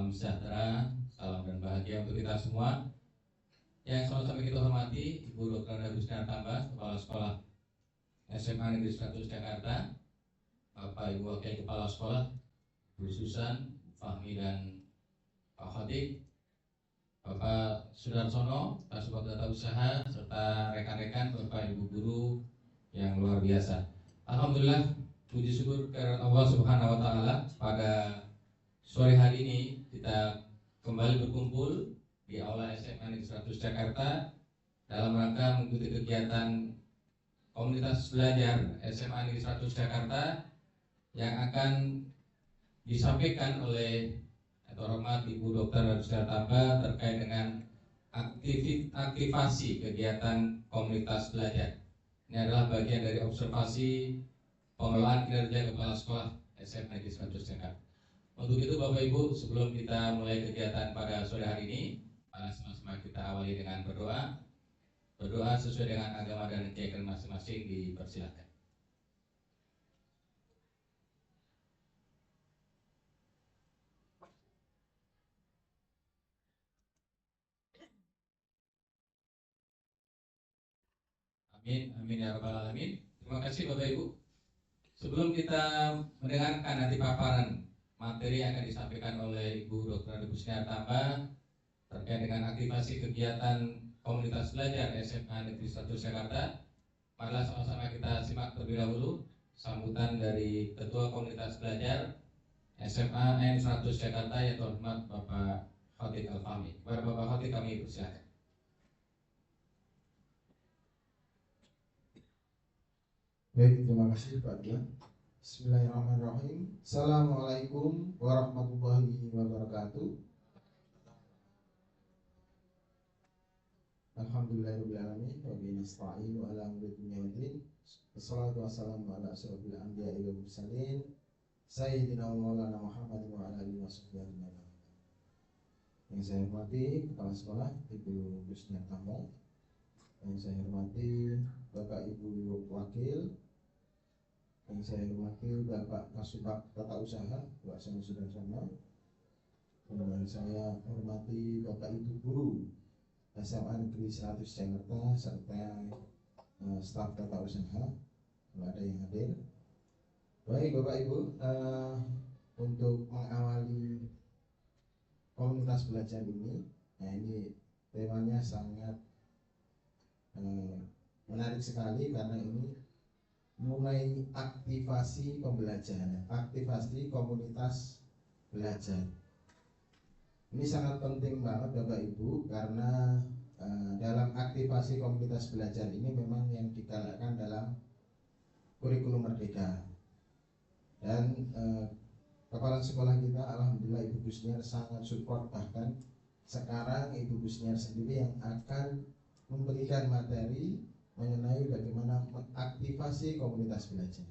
salam sejahtera, salam dan bahagia untuk kita semua. Yang sama-sama kita hormati Ibu Dr. Husniar Tambah, Kepala Sekolah SMA Negeri 100 Jakarta, Bapak Ibu Wakil Kepala Sekolah, Bu Susan, Fahmi dan Pak Khatib, Bapak Sudarsono, Kasubag Tata Usaha, serta rekan-rekan Bapak Ibu guru yang luar biasa. Alhamdulillah, puji syukur kepada Allah Subhanahu wa taala, pada sore hari ini kita kembali berkumpul di Aula SMA Negeri 100 Jakarta dalam rangka mengikuti kegiatan komunitas belajar SMA Negeri 100 Jakarta yang akan disampaikan oleh Hormat Ibu Dr. Husniar Tambah terkait dengan aktivasi kegiatan komunitas belajar. Ini adalah bagian dari observasi pengelolaan kinerja Kepala Sekolah SMA Negeri 100 Jakarta. Untuk itu Bapak Ibu, sebelum kita mulai kegiatan pada sore hari ini, sama-sama kita awali dengan berdoa. Berdoa sesuai dengan agama dan keyakinan masing-masing, dipersilakan. Amin, amin ya rabbal alamin. Terima kasih Bapak Ibu. Sebelum kita mendengarkan nanti paparan materi yang akan disampaikan oleh Ibu Dr. Husniar Tambah terkait dengan aktivasi kegiatan komunitas belajar SMA Negeri 100 Jakarta, marilah sama-sama kita simak terlebih dahulu sambutan dari Ketua Komunitas Belajar SMA N 100 Jakarta, yang terhormat Bapak Khatib Al-Fahmi. Kepada Bapak Khatib kami persilakan. Baik, terima kasih Pak Dian. Bismillahirrahmanirrahim. Assalamualaikum warahmatullahi wabarakatuh. Alhamdulillahirrahmanirrahim. Wa bihi nasta'inu ala umuri dunya waddin. Wassalatu wassalamu ala asyrofil anbiya'i wal mursalin Sayyidina wa maulana Muhammad wa ala alihi washabbihi ajma'in. Yang saya hormati Kepala Sekolah Ibu Husniar Tambah, yang saya hormati Bapak Ibu Wakil, yang saya hormati Bapak Kasubag Tata Usaha, Pak Sani Sudarsono, dan saya hormati Bapak Ibu Guru SMA Negeri 100 Jakarta serta staf Tata Usaha, kalau ada yang hadir. Baik Bapak Ibu, untuk mengawali komunitas belajar ini, nah ini temanya sangat menarik sekali karena ini mulai aktivasi pembelajaran, aktivasi komunitas belajar. Ini sangat penting banget Bapak Ibu karena dalam aktivasi komunitas belajar ini memang yang digalakkan dalam kurikulum merdeka. Dan kepala sekolah kita Alhamdulillah Ibu Husniar sangat support, bahkan sekarang Ibu Husniar sendiri yang akan memberikan materi mengenai bagaimana mengaktifasi komunitas belajar.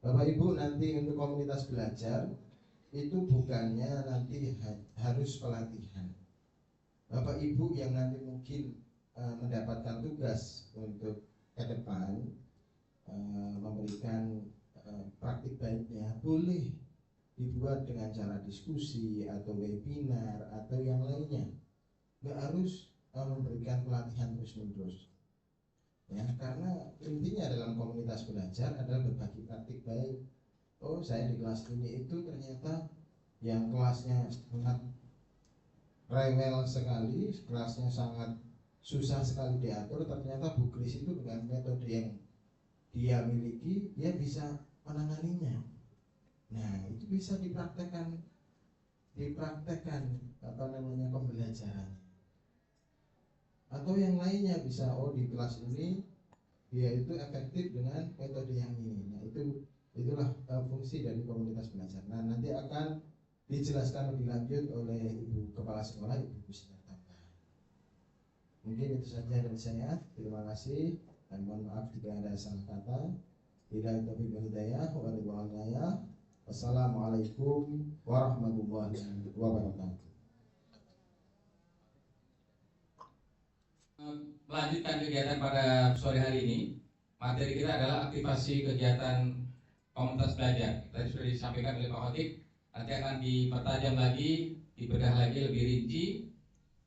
Bapak Ibu, nanti untuk komunitas belajar itu bukannya nanti harus pelatihan. Bapak Ibu yang nanti mungkin mendapatkan tugas untuk ke depan memberikan praktik baiknya, boleh dibuat dengan cara diskusi atau webinar atau yang lainnya. Nggak harus memberikan pelatihan terus-menerus. Ya, karena intinya dalam komunitas belajar adalah berbagi praktik baik. Oh, saya di kelas ini itu ternyata yang kelasnya sangat rewel sekali, kelasnya sangat susah sekali diatur, ternyata Bu Kris itu dengan metode yang dia miliki, dia bisa menanganinya. Nah, itu bisa dipraktekkan pembelajaran. Atau yang lainnya bisa, oh di kelas ini dia itu efektif dengan metode yang ini. Nah, itulah fungsi dari komunitas belajar. Nah, nanti akan dijelaskan lebih lanjut oleh Ibu Kepala Sekolah, Ibu Husniar Tambah. Mungkin itu saja dari saya. Terima kasih dan mohon maaf jika ada salah kata. Bila taufiq wal hidayah wa ridwanillah. Wassalamualaikum warahmatullahi wabarakatuh. Melanjutkan kegiatan pada sore hari ini, materi kita adalah aktivasi kegiatan komunitas belajar. Tadi sudah disampaikan oleh Pak Khatib, nanti akan dipertajam lagi dibedah lagi lebih rinci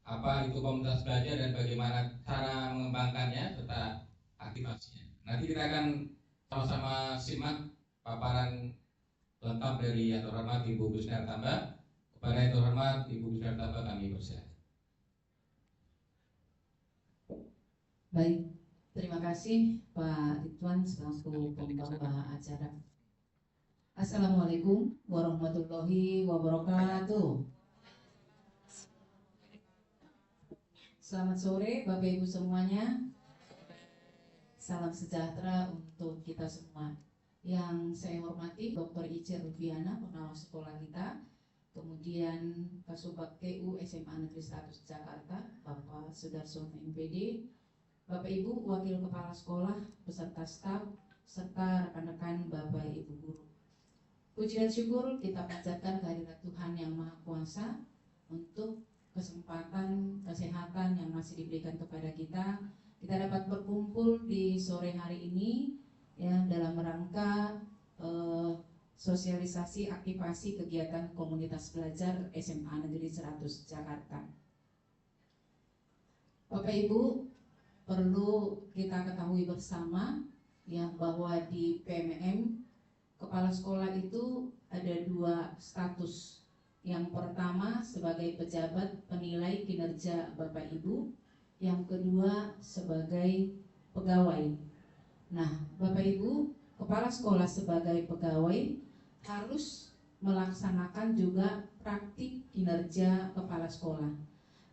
apa itu komunitas belajar dan bagaimana cara mengembangkannya serta aktivasinya. Nanti kita akan sama-sama simak paparan lengkap dari yang terhormat Ibu Gusner Tambah. Kepada yang terhormat Ibu Gusner Tambah kami persilakan. Baik, terima kasih Pak Ridwan selaku pembawa acara. Assalamualaikum warahmatullahi wabarakatuh. Selamat sore Bapak Ibu semuanya. Salam sejahtera untuk kita semua. Yang saya hormati Dr. Ica Rufiana, pengawas sekolah kita. Kemudian Kasubag TU SMA Negeri 100 Jakarta, Bapak Sudarsono MPD. Bapak Ibu Wakil Kepala Sekolah, beserta staf, serta rekan-rekan Bapak Ibu Guru. Puji dan syukur kita panjatkan kehadirat Tuhan Yang Maha Kuasa untuk kesempatan kesehatan yang masih diberikan kepada kita. Kita dapat berkumpul di sore hari ini ya dalam rangka sosialisasi aktivasi kegiatan komunitas belajar SMA Negeri 100 Jakarta. Bapak Ibu, perlu kita ketahui bersama ya bahwa di PMM kepala sekolah itu ada dua status. Yang pertama sebagai pejabat penilai kinerja Bapak Ibu, yang kedua sebagai pegawai. Nah, Bapak Ibu, kepala sekolah sebagai pegawai harus melaksanakan juga praktik kinerja kepala sekolah,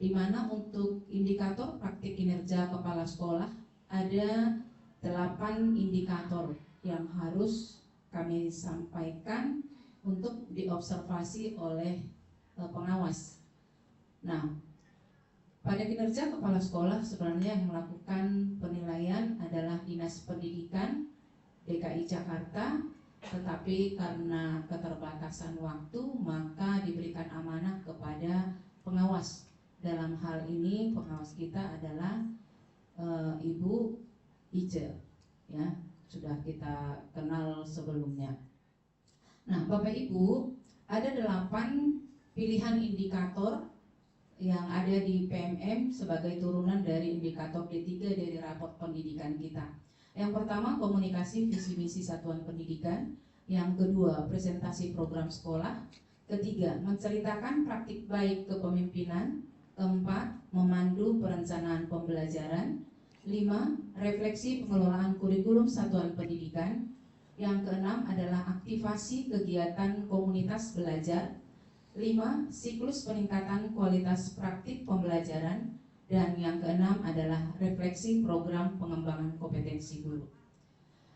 di mana untuk indikator praktik kinerja kepala sekolah ada 8 indikator yang harus kami sampaikan untuk diobservasi oleh pengawas. Nah, pada kinerja kepala sekolah sebenarnya yang melakukan penilaian adalah Dinas Pendidikan DKI Jakarta, tetapi karena keterbatasan waktu maka diberikan amanah kepada pengawas. Dalam hal ini pengawas kita adalah Ibu Ica, ya sudah kita kenal sebelumnya. Nah, Bapak Ibu, ada 8 pilihan indikator yang ada di PMM sebagai turunan dari indikator D3 dari raport pendidikan kita. Yang pertama, komunikasi visi misi satuan pendidikan. Yang kedua, presentasi program sekolah. Ketiga, menceritakan praktik baik kepemimpinan. Keempat, memandu perencanaan pembelajaran. 5, refleksi pengelolaan kurikulum satuan pendidikan. Yang keenam adalah aktivasi kegiatan komunitas belajar. 5, siklus peningkatan kualitas praktik pembelajaran. Dan yang keenam adalah refleksi program pengembangan kompetensi guru.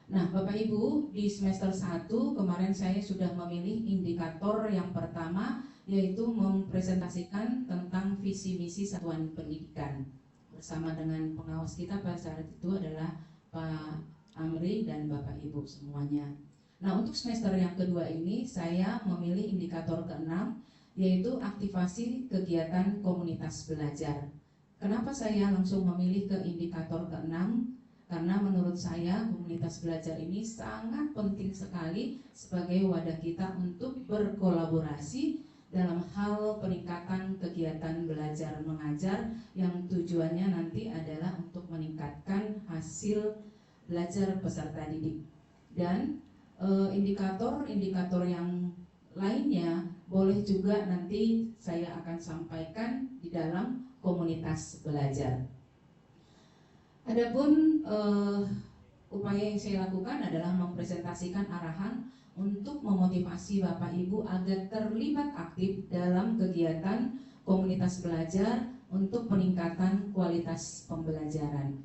Nah, Bapak Ibu, di semester 1 kemarin saya sudah memilih indikator yang pertama, yaitu mempresentasikan tentang visi misi satuan pendidikan. Bersama dengan pengawas kita pada saat itu adalah Pak Amri dan Bapak Ibu semuanya. Nah, untuk semester yang kedua ini saya memilih indikator ke-6, yaitu aktivasi kegiatan komunitas belajar. Kenapa saya langsung memilih ke indikator ke-6? Karena menurut saya komunitas belajar ini sangat penting sekali sebagai wadah kita untuk berkolaborasi dalam hal peningkatan kegiatan belajar mengajar yang tujuannya nanti adalah untuk meningkatkan hasil belajar peserta didik. Dan indikator-indikator yang lainnya boleh juga nanti saya akan sampaikan di dalam komunitas belajar. Adapun upaya yang saya lakukan adalah mempresentasikan arahan untuk memotivasi Bapak Ibu agar terlibat aktif dalam kegiatan komunitas belajar untuk peningkatan kualitas pembelajaran.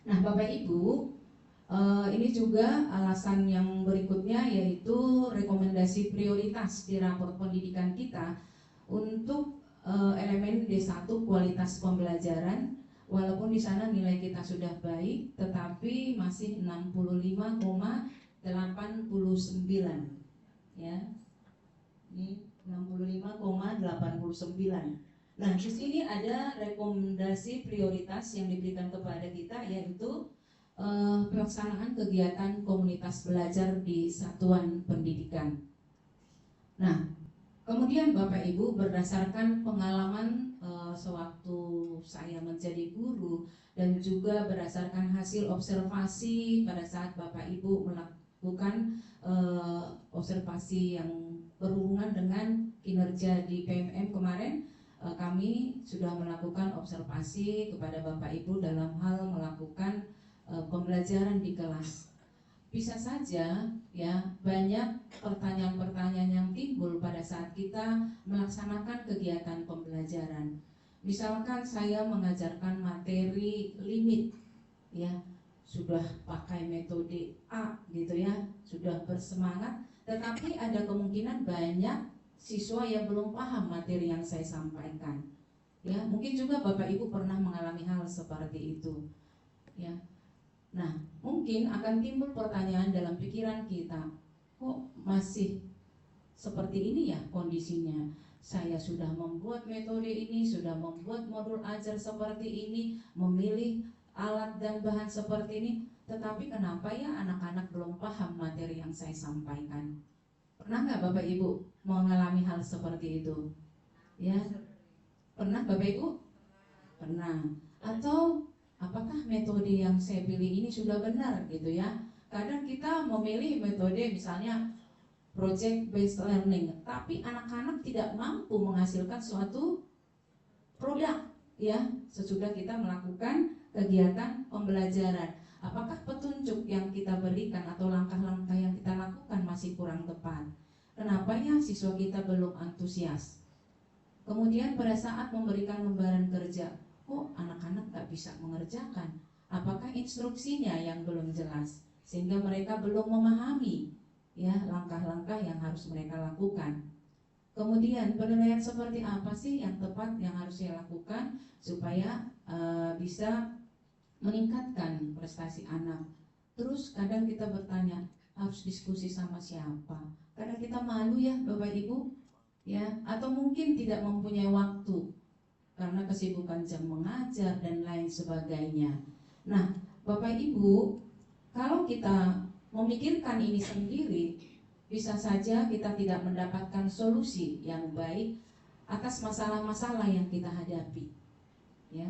Nah, Bapak Ibu, ini juga alasan yang berikutnya yaitu rekomendasi prioritas di raport pendidikan kita untuk elemen D1 kualitas pembelajaran. Walaupun di sana nilai kita sudah baik, tetapi masih 65,89 ya. Ini 65,89. Nah, di sini ada rekomendasi prioritas yang diberikan kepada kita yaitu pelaksanaan kegiatan komunitas belajar di satuan pendidikan. Nah, Kemudian Bapak Ibu, berdasarkan pengalaman sewaktu saya menjadi guru dan juga berdasarkan hasil observasi pada saat Bapak Ibu melakukan observasi yang berhubungan dengan kinerja di PMM kemarin, kami sudah melakukan observasi kepada Bapak Ibu dalam hal melakukan pembelajaran di kelas. Bisa saja ya banyak pertanyaan-pertanyaan yang timbul pada saat kita melaksanakan kegiatan pembelajaran. Misalkan saya mengajarkan materi limit ya, sudah pakai metode A gitu ya, sudah bersemangat, tetapi ada kemungkinan banyak siswa yang belum paham materi yang saya sampaikan. Ya, mungkin juga Bapak Ibu pernah mengalami hal seperti itu. Ya. Nah, mungkin akan timbul pertanyaan dalam pikiran kita, kok masih seperti ini ya kondisinya? Saya sudah membuat metode ini, sudah membuat modul ajar seperti ini, memilih alat dan bahan seperti ini, tetapi kenapa ya anak-anak belum paham materi yang saya sampaikan? Pernah nggak Bapak Ibu mengalami hal seperti itu? Ya, pernah Bapak Ibu? Pernah. Atau apakah metode yang saya pilih ini sudah benar gitu ya? Kadang kita memilih metode misalnya project based learning, tapi anak-anak tidak mampu menghasilkan suatu produk ya sesudah kita melakukan kegiatan pembelajaran. Apakah petunjuk yang kita berikan atau langkah-langkah yang kita lakukan masih kurang tepat? Kenapa ya siswa kita belum antusias? Kemudian pada saat memberikan lembaran kerja, kok anak-anak gak bisa mengerjakan? Apakah instruksinya yang belum jelas sehingga mereka belum memahami ya langkah-langkah yang harus mereka lakukan? Kemudian penilaian seperti apa sih yang tepat yang harus saya lakukan supaya bisa meningkatkan prestasi anak? Terus kadang kita bertanya, harus diskusi sama siapa? Kadang kita malu ya Bapak Ibu ya, atau mungkin tidak mempunyai waktu karena kesibukan jam mengajar dan lain sebagainya. Nah, Bapak Ibu, kalau kita memikirkan ini sendiri, bisa saja kita tidak mendapatkan solusi yang baik atas masalah-masalah yang kita hadapi. Ya.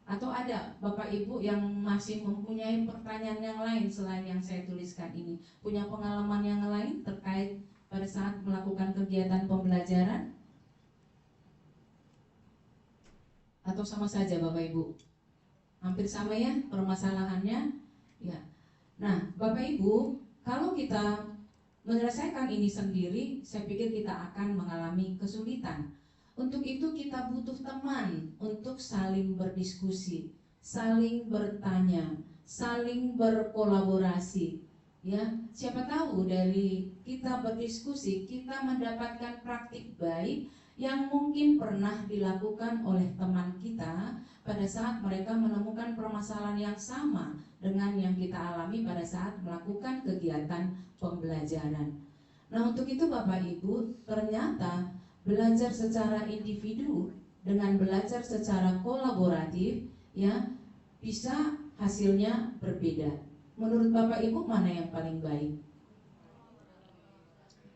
Atau ada Bapak Ibu yang masih mempunyai pertanyaan yang lain selain yang saya tuliskan ini, punya pengalaman yang lain terkait pada saat melakukan kegiatan pembelajaran? Atau sama saja Bapak Ibu? Hampir sama ya permasalahannya ya. Nah Bapak Ibu, kalau kita menyelesaikan ini sendiri, saya pikir kita akan mengalami kesulitan. Untuk itu kita butuh teman untuk saling berdiskusi, saling bertanya, saling berkolaborasi. Ya, siapa tahu dari kita berdiskusi kita mendapatkan praktik baik yang mungkin pernah dilakukan oleh teman kita pada saat mereka menemukan permasalahan yang sama dengan yang kita alami pada saat melakukan kegiatan pembelajaran. Nah, untuk itu Bapak Ibu, ternyata belajar secara individu dengan belajar secara kolaboratif ya bisa hasilnya berbeda. Menurut Bapak Ibu mana yang paling baik?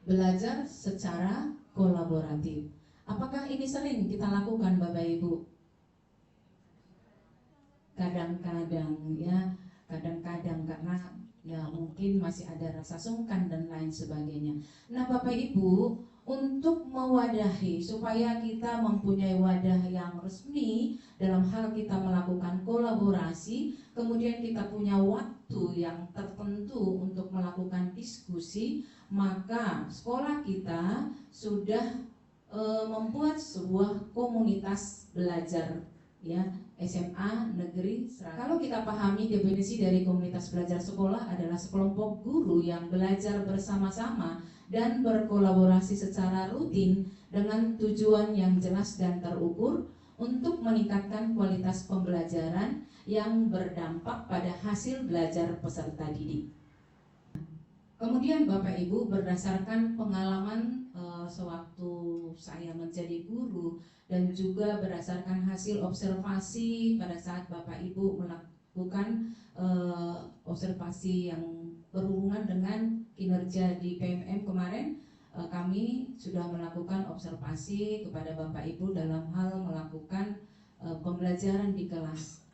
Belajar secara kolaboratif. Apakah ini sering kita lakukan Bapak Ibu? Kadang-kadang ya, kadang-kadang karena ya mungkin masih ada rasa sungkan dan lain sebagainya. Nah Bapak Ibu, untuk mewadahi supaya kita mempunyai wadah yang resmi dalam hal kita melakukan kolaborasi, kemudian kita punya waktu yang tertentu untuk melakukan diskusi, maka sekolah kita sudah membuat sebuah komunitas belajar ya SMA Negeri Seragen. Kalau kita pahami definisi dari komunitas belajar sekolah adalah sekelompok guru yang belajar bersama-sama dan berkolaborasi secara rutin dengan tujuan yang jelas dan terukur untuk meningkatkan kualitas pembelajaran yang berdampak pada hasil belajar peserta didik. Kemudian Bapak Ibu, berdasarkan pengalaman sewaktu saya menjadi guru dan juga berdasarkan hasil observasi pada saat Bapak Ibu melakukan observasi yang berhubungan dengan kinerja di PMM kemarin, kami sudah melakukan observasi kepada Bapak Ibu dalam hal melakukan pembelajaran di kelas.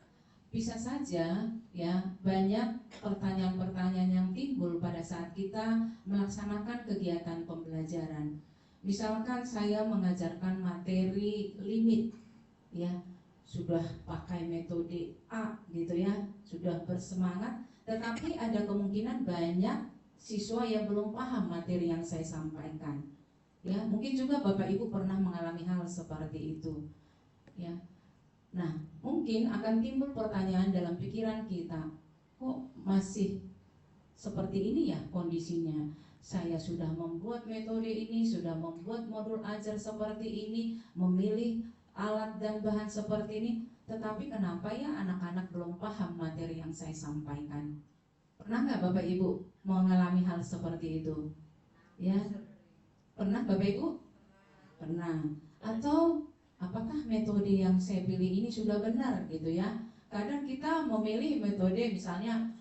Bisa saja ya banyak pertanyaan-pertanyaan yang timbul pada saat kita melaksanakan kegiatan pembelajaran. Misalkan saya mengajarkan materi limit, ya sudah pakai metode A gitu ya, sudah bersemangat, tetapi ada kemungkinan banyak siswa yang belum paham materi yang saya sampaikan. Ya, mungkin juga Bapak Ibu pernah mengalami hal seperti itu. Ya. Nah, mungkin akan timbul pertanyaan dalam pikiran kita, kok masih seperti ini ya kondisinya? Saya sudah membuat metode ini, sudah membuat modul ajar seperti ini, memilih alat dan bahan seperti ini, tetapi kenapa ya anak-anak belum paham materi yang saya sampaikan? Pernah nggak Bapak Ibu mengalami hal seperti itu? Ya, pernah Bapak Ibu? Pernah. Atau apakah metode yang saya pilih ini sudah benar gitu ya? Kadang kita memilih metode misalnya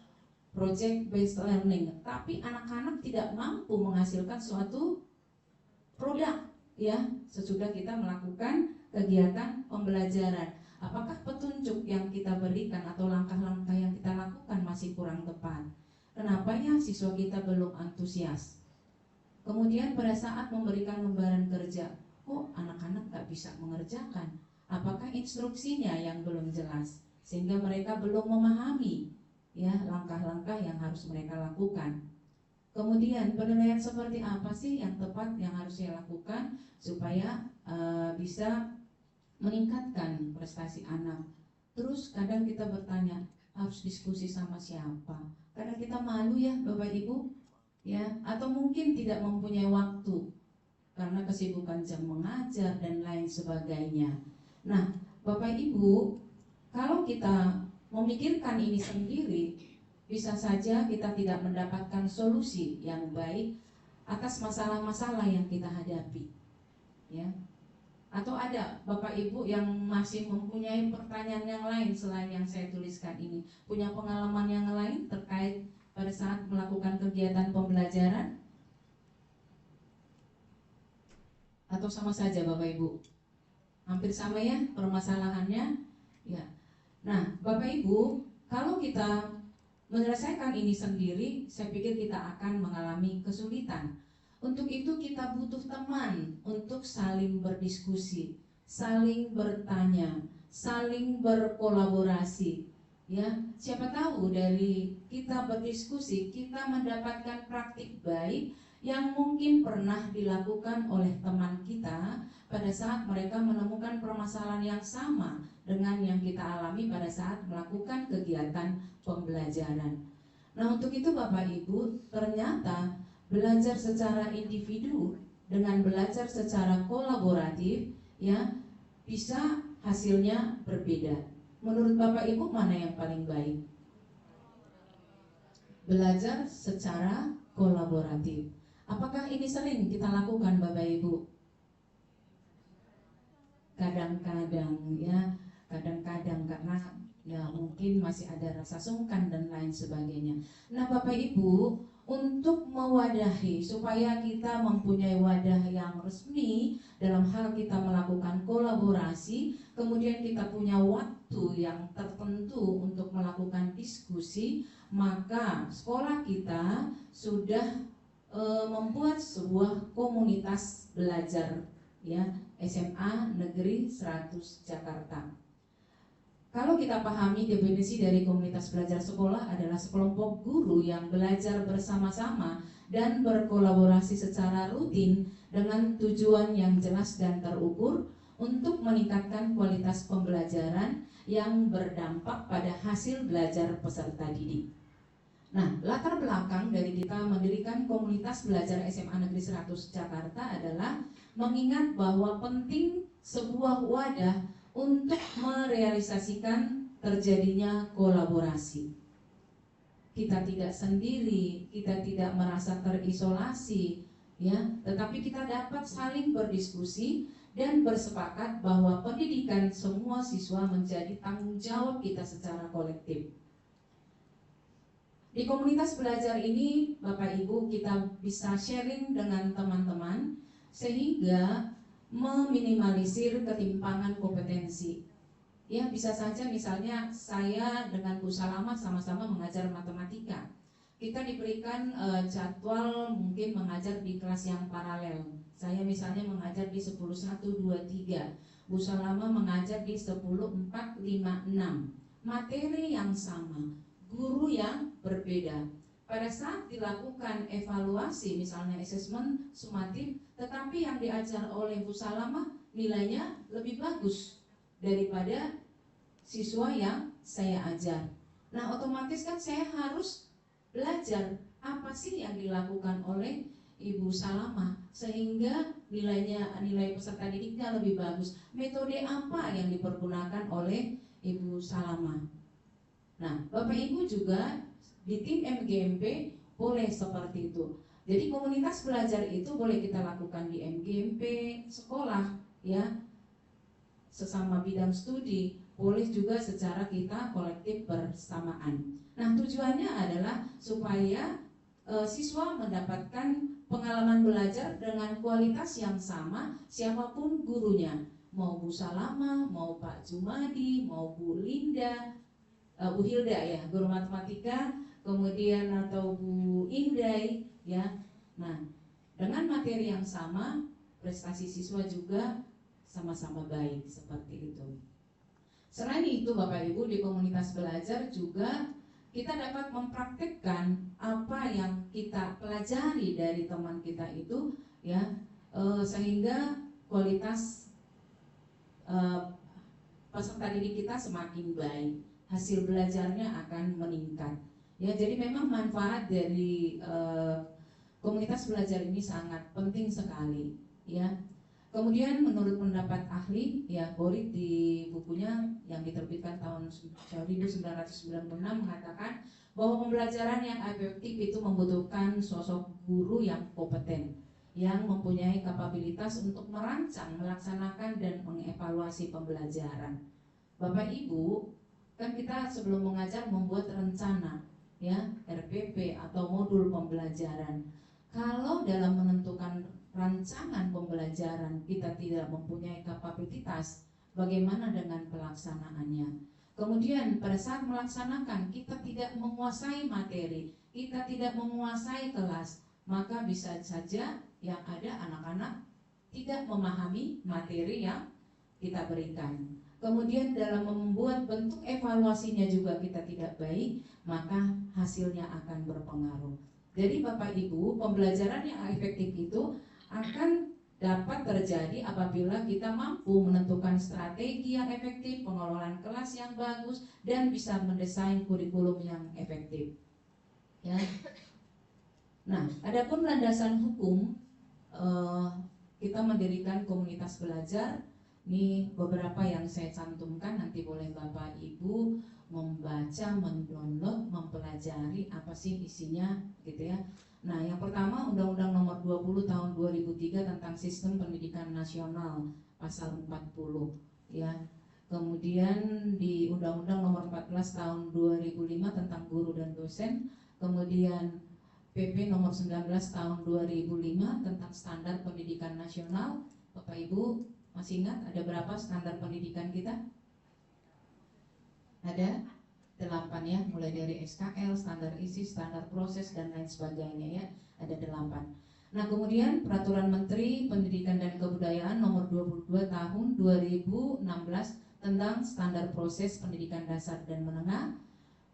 project based learning, tapi anak-anak tidak mampu menghasilkan suatu produk ya sesudah kita melakukan kegiatan pembelajaran. Apakah petunjuk yang kita berikan atau langkah-langkah yang kita lakukan masih kurang tepat? Kenapa ya siswa kita belum antusias? Kemudian pada saat memberikan lembaran kerja, anak-anak gak bisa mengerjakan. Apakah instruksinya yang belum jelas sehingga mereka belum memahami ya langkah-langkah yang harus mereka lakukan? Kemudian penilaian seperti apa sih yang tepat yang harus saya lakukan supaya bisa meningkatkan prestasi anak? Terus kadang kita bertanya, harus diskusi sama siapa? Kadang kita malu ya Bapak Ibu, ya, atau mungkin tidak mempunyai waktu karena kesibukan jam mengajar dan lain sebagainya. Nah, Bapak Ibu, kalau kita memikirkan ini sendiri, bisa saja kita tidak mendapatkan solusi yang baik atas masalah-masalah yang kita hadapi. Ya. Atau ada Bapak Ibu yang masih mempunyai pertanyaan yang lain selain yang saya tuliskan ini, punya pengalaman yang lain terkait pada saat melakukan kegiatan pembelajaran? Atau sama saja Bapak Ibu? Hampir sama ya permasalahannya? Ya. Nah, Bapak Ibu, kalau kita menyelesaikan ini sendiri, saya pikir kita akan mengalami kesulitan. Untuk itu kita butuh teman untuk saling berdiskusi, saling bertanya, saling berkolaborasi. Ya, siapa tahu dari kita berdiskusi kita mendapatkan praktik baik yang mungkin pernah dilakukan oleh teman kita pada saat mereka menemukan permasalahan yang sama dengan yang kita alami pada saat melakukan kegiatan pembelajaran. Nah, untuk itu Bapak Ibu, ternyata belajar secara individu dengan belajar secara kolaboratif ya bisa hasilnya berbeda. Menurut Bapak Ibu mana yang paling baik? Belajar secara kolaboratif. Apakah ini sering kita lakukan Bapak Ibu? Kadang-kadang ya, kadang-kadang karena ya mungkin masih ada rasa sungkan dan lain sebagainya. Nah Bapak Ibu, untuk mewadahi supaya kita mempunyai wadah yang resmi dalam hal kita melakukan kolaborasi, kemudian kita punya waktu yang tertentu untuk melakukan diskusi, maka sekolah kita sudah membuat sebuah komunitas belajar ya SMA Negeri 100 Jakarta. Kalau kita pahami definisi dari komunitas belajar sekolah adalah sekelompok guru yang belajar bersama-sama dan berkolaborasi secara rutin dengan tujuan yang jelas dan terukur untuk meningkatkan kualitas pembelajaran yang berdampak pada hasil belajar peserta didik. Nah, latar belakang dari kita mendirikan komunitas belajar SMA Negeri 100 Jakarta adalah mengingat bahwa penting sebuah wadah untuk merealisasikan terjadinya kolaborasi. Kita tidak sendiri, kita tidak merasa terisolasi, ya, tetapi kita dapat saling berdiskusi dan bersepakat bahwa pendidikan semua siswa menjadi tanggung jawab kita secara kolektif. Di komunitas belajar ini, Bapak Ibu, kita bisa sharing dengan teman-teman sehingga meminimalisir ketimpangan kompetensi. Ya, bisa saja misalnya saya dengan Bu Salama sama-sama mengajar matematika. Kita diberikan jadwal mungkin mengajar di kelas yang paralel. Saya misalnya mengajar di 10.123, Bu Salama mengajar di 10.456. Materi yang sama, guru yang berbeda. Pada saat dilakukan evaluasi, misalnya asesmen sumatif, tetapi yang diajar oleh Bu Salama nilainya lebih bagus daripada siswa yang saya ajar. Nah, otomatis kan saya harus belajar apa sih yang dilakukan oleh Ibu Salama sehingga nilai peserta didiknya lebih bagus. Metode apa yang dipergunakan oleh Ibu Salama. Nah, Bapak Ibu juga di tim MGMP boleh seperti itu. Jadi komunitas belajar itu boleh kita lakukan di MGMP sekolah, ya, sesama bidang studi, boleh juga secara kita kolektif bersamaan. Nah, tujuannya adalah supaya siswa mendapatkan pengalaman belajar dengan kualitas yang sama siapapun gurunya, mau Bu Salama, mau Pak Jumadi, mau Bu Linda, Bu Hilda ya, guru matematika, kemudian atau Bu Indai ya. Nah, dengan materi yang sama, prestasi siswa juga sama-sama baik seperti itu. Selain itu Bapak Ibu, di komunitas belajar juga kita dapat mempraktikkan apa yang kita pelajari dari teman kita itu ya, sehingga kualitas peserta didik kita semakin baik, hasil belajarnya akan meningkat. Ya, jadi memang manfaat dari komunitas belajar ini sangat penting sekali, ya. Kemudian menurut pendapat ahli, ya, Borit di bukunya yang diterbitkan tahun 1996 mengatakan bahwa pembelajaran yang efektif itu membutuhkan sosok guru yang kompeten, yang mempunyai kapabilitas untuk merancang, melaksanakan, dan mengevaluasi pembelajaran. Bapak Ibu, kan kita sebelum mengajar membuat rencana, ya, RPP atau modul pembelajaran. Kalau dalam menentukan rancangan pembelajaran kita tidak mempunyai kapabilitas, bagaimana dengan pelaksanaannya? Kemudian pada saat melaksanakan kita tidak menguasai materi, kita tidak menguasai kelas, maka bisa saja yang ada anak-anak tidak memahami materi yang kita berikan. Kemudian dalam membuat bentuk evaluasinya juga kita tidak baik, maka hasilnya akan berpengaruh. Jadi Bapak Ibu, pembelajaran yang efektif itu akan dapat terjadi apabila kita mampu menentukan strategi yang efektif, pengelolaan kelas yang bagus, dan bisa mendesain kurikulum yang efektif. Ya. Nah, adapun landasan hukum, kita mendirikan komunitas belajar. Ini beberapa yang saya cantumkan, nanti boleh Bapak Ibu membaca, mendownload, mempelajari apa sih isinya, gitu ya. Nah, yang pertama Undang-Undang Nomor 20 Tahun 2003 tentang Sistem Pendidikan Nasional Pasal 40, ya. Kemudian di Undang-Undang Nomor 14 Tahun 2005 tentang Guru dan Dosen. Kemudian PP Nomor 19 Tahun 2005 tentang Standar Pendidikan Nasional. Bapak Ibu masih ingat ada berapa standar pendidikan kita? Ada 8 ya, mulai dari SKL, standar isi, standar proses, dan lain sebagainya ya, ada 8. Nah, kemudian Peraturan Menteri Pendidikan dan Kebudayaan Nomor 22 Tahun 2016 tentang standar proses pendidikan dasar dan menengah.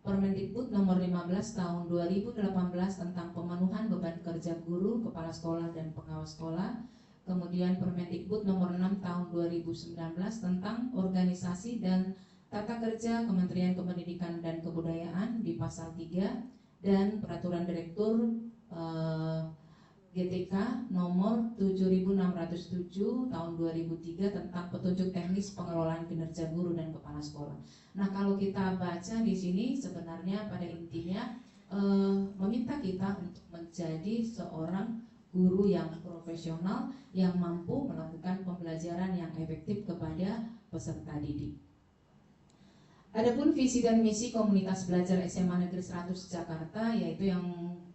Permendikbud Nomor 15 Tahun 2018 tentang pemenuhan beban kerja guru, kepala sekolah, dan pengawas sekolah. Kemudian Permendikbud Nomor 6 Tahun 2019 tentang organisasi dan tata kerja Kementerian Pendidikan dan Kebudayaan di pasal 3, dan Peraturan Direktur GTK Nomor 7607 Tahun 2003 tentang petunjuk teknis pengelolaan kinerja guru dan kepala sekolah. Nah, kalau kita baca di sini sebenarnya pada intinya meminta kita untuk menjadi seorang guru yang profesional yang mampu melakukan pembelajaran yang efektif kepada peserta didik. Adapun visi dan misi komunitas belajar SMA Negeri 100 Jakarta, yaitu yang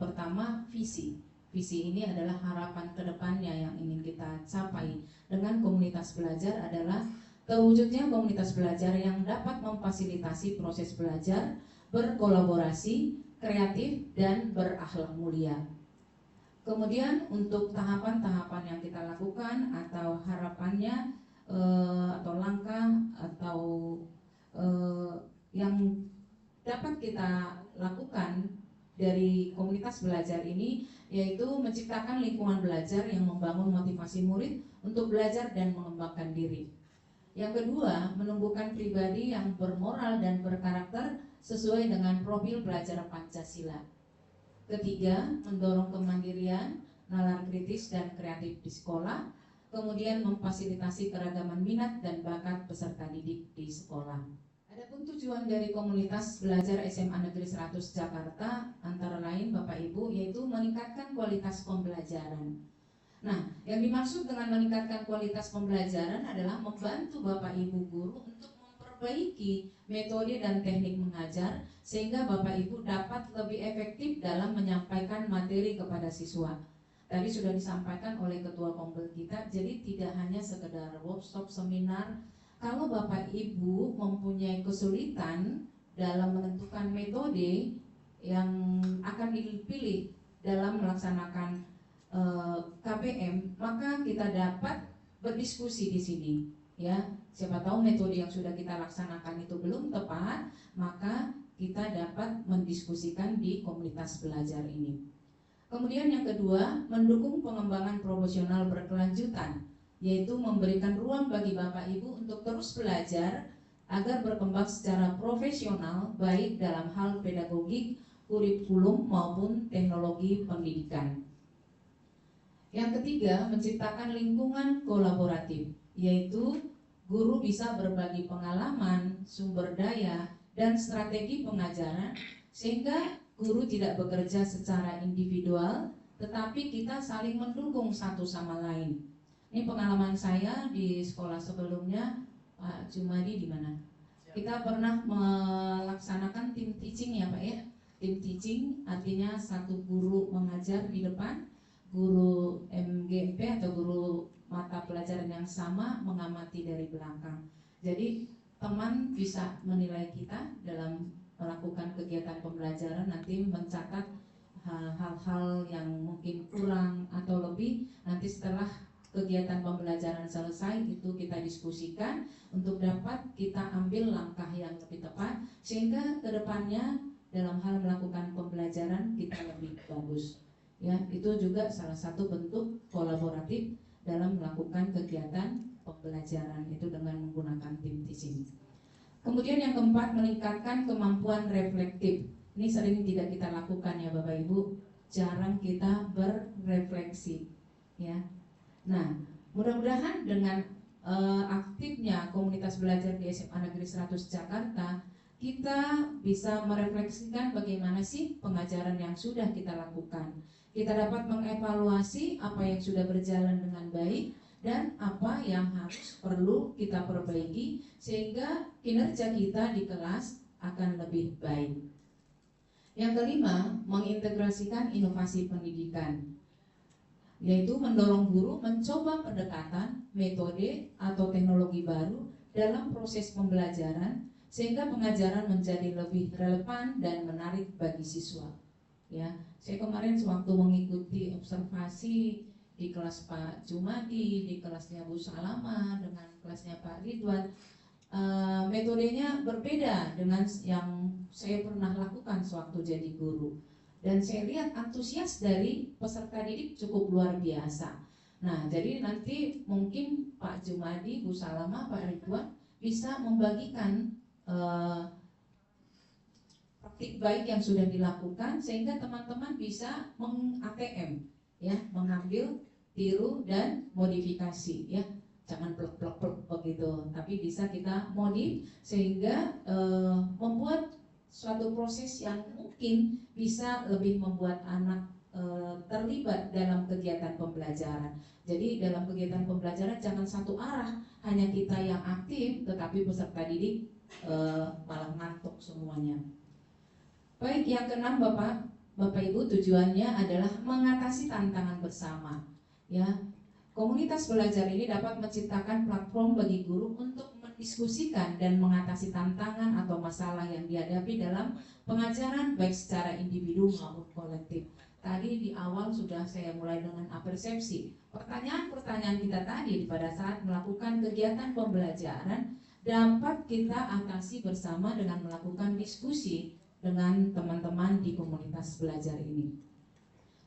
pertama visi. Visi ini adalah harapan kedepannya yang ingin kita capai dengan komunitas belajar adalah terwujudnya komunitas belajar yang dapat memfasilitasi proses belajar, berkolaborasi, kreatif, dan berakhlak mulia. Kemudian untuk tahapan-tahapan yang kita lakukan atau harapannya atau langkah atau yang dapat kita lakukan dari komunitas belajar ini, yaitu menciptakan lingkungan belajar yang membangun motivasi murid untuk belajar dan mengembangkan diri. Yang kedua, menumbuhkan pribadi yang bermoral dan berkarakter sesuai dengan profil pelajar Pancasila. Ketiga, mendorong kemandirian, nalar kritis dan kreatif di sekolah. Kemudian memfasilitasi keragaman minat dan bakat peserta didik di sekolah. Adapun tujuan dari komunitas belajar SMA Negeri 100 Jakarta antara lain Bapak Ibu yaitu meningkatkan kualitas pembelajaran. Nah, yang dimaksud dengan meningkatkan kualitas pembelajaran adalah membantu Bapak Ibu guru untuk memperbaiki metode dan teknik mengajar sehingga Bapak Ibu dapat lebih efektif dalam menyampaikan materi kepada siswa. Tadi sudah disampaikan oleh Ketua Kombel kita, jadi tidak hanya sekedar workshop, seminar. Kalau Bapak Ibu mempunyai kesulitan dalam menentukan metode yang akan dipilih dalam melaksanakan KPM, maka kita dapat berdiskusi di sini. Ya, siapa tahu metode yang sudah kita laksanakan itu belum tepat, maka kita dapat mendiskusikan di komunitas belajar ini. Kemudian yang kedua, mendukung pengembangan profesional berkelanjutan, yaitu memberikan ruang bagi Bapak Ibu untuk terus belajar agar berkembang secara profesional baik dalam hal pedagogik, kurikulum maupun teknologi pendidikan. Yang ketiga, menciptakan lingkungan kolaboratif, yaitu guru bisa berbagi pengalaman, sumber daya, dan strategi pengajaran sehingga guru tidak bekerja secara individual, tetapi kita saling mendukung satu sama lain. Ini pengalaman saya di sekolah sebelumnya, Pak Jumadi di mana? Kita pernah melaksanakan tim teaching ya Pak ya. Tim teaching artinya satu guru mengajar di depan, guru MGP atau guru mata pelajaran yang sama mengamati dari belakang. Jadi teman bisa menilai kita dalam melakukan kegiatan pembelajaran, nanti mencatat hal-hal yang mungkin kurang atau lebih. Nanti setelah kegiatan pembelajaran selesai itu kita diskusikan untuk dapat kita ambil langkah yang lebih tepat sehingga kedepannya dalam hal melakukan pembelajaran kita lebih bagus. Ya, itu juga salah satu bentuk kolaboratif dalam melakukan kegiatan pembelajaran itu dengan menggunakan tim teaching. Kemudian yang keempat, meningkatkan kemampuan reflektif. Ini sering tidak kita lakukan ya Bapak Ibu, jarang kita berrefleksi ya. Nah, mudah-mudahan dengan aktifnya komunitas belajar di SMA Negeri 100 Jakarta, kita bisa merefleksikan bagaimana sih pengajaran yang sudah kita lakukan. Kita dapat mengevaluasi apa yang sudah berjalan dengan baik dan apa yang harus perlu kita perbaiki sehingga kinerja kita di kelas akan lebih baik. Yang kelima, mengintegrasikan inovasi pendidikan, yaitu mendorong guru mencoba pendekatan, metode atau teknologi baru dalam proses pembelajaran sehingga pengajaran menjadi lebih relevan dan menarik bagi siswa. Ya, saya kemarin sewaktu mengikuti observasi di kelas Pak Jumadi, di kelasnya Bu Salama, dengan kelasnya Pak Ridwan, metodenya berbeda dengan yang saya pernah lakukan sewaktu jadi guru. Dan saya lihat antusias dari peserta didik cukup luar biasa. Nah, jadi nanti mungkin Pak Jumadi, Bu Salama, Pak Ridwan bisa membagikan praktik baik yang sudah dilakukan sehingga teman-teman bisa meng-ATM, ya, mengambil, tiru dan modifikasi, ya. Jangan plek-plek begitu, tapi bisa kita modif sehingga membuat suatu proses yang mungkin bisa lebih membuat anak terlibat dalam kegiatan pembelajaran. Jadi dalam kegiatan pembelajaran jangan satu arah, hanya kita yang aktif, tetapi peserta didik malah ngantuk semuanya. Baik, yang keenam Bapak Ibu, tujuannya adalah mengatasi tantangan bersama. Ya, komunitas belajar ini dapat menciptakan platform bagi guru untuk mendiskusikan dan mengatasi tantangan atau masalah yang dihadapi dalam pengajaran baik secara individu maupun kolektif. Tadi di awal sudah saya mulai dengan apersepsi. Pertanyaan-pertanyaan kita tadi pada saat melakukan kegiatan pembelajaran dapat kita atasi bersama dengan melakukan diskusi dengan teman-teman di komunitas belajar ini.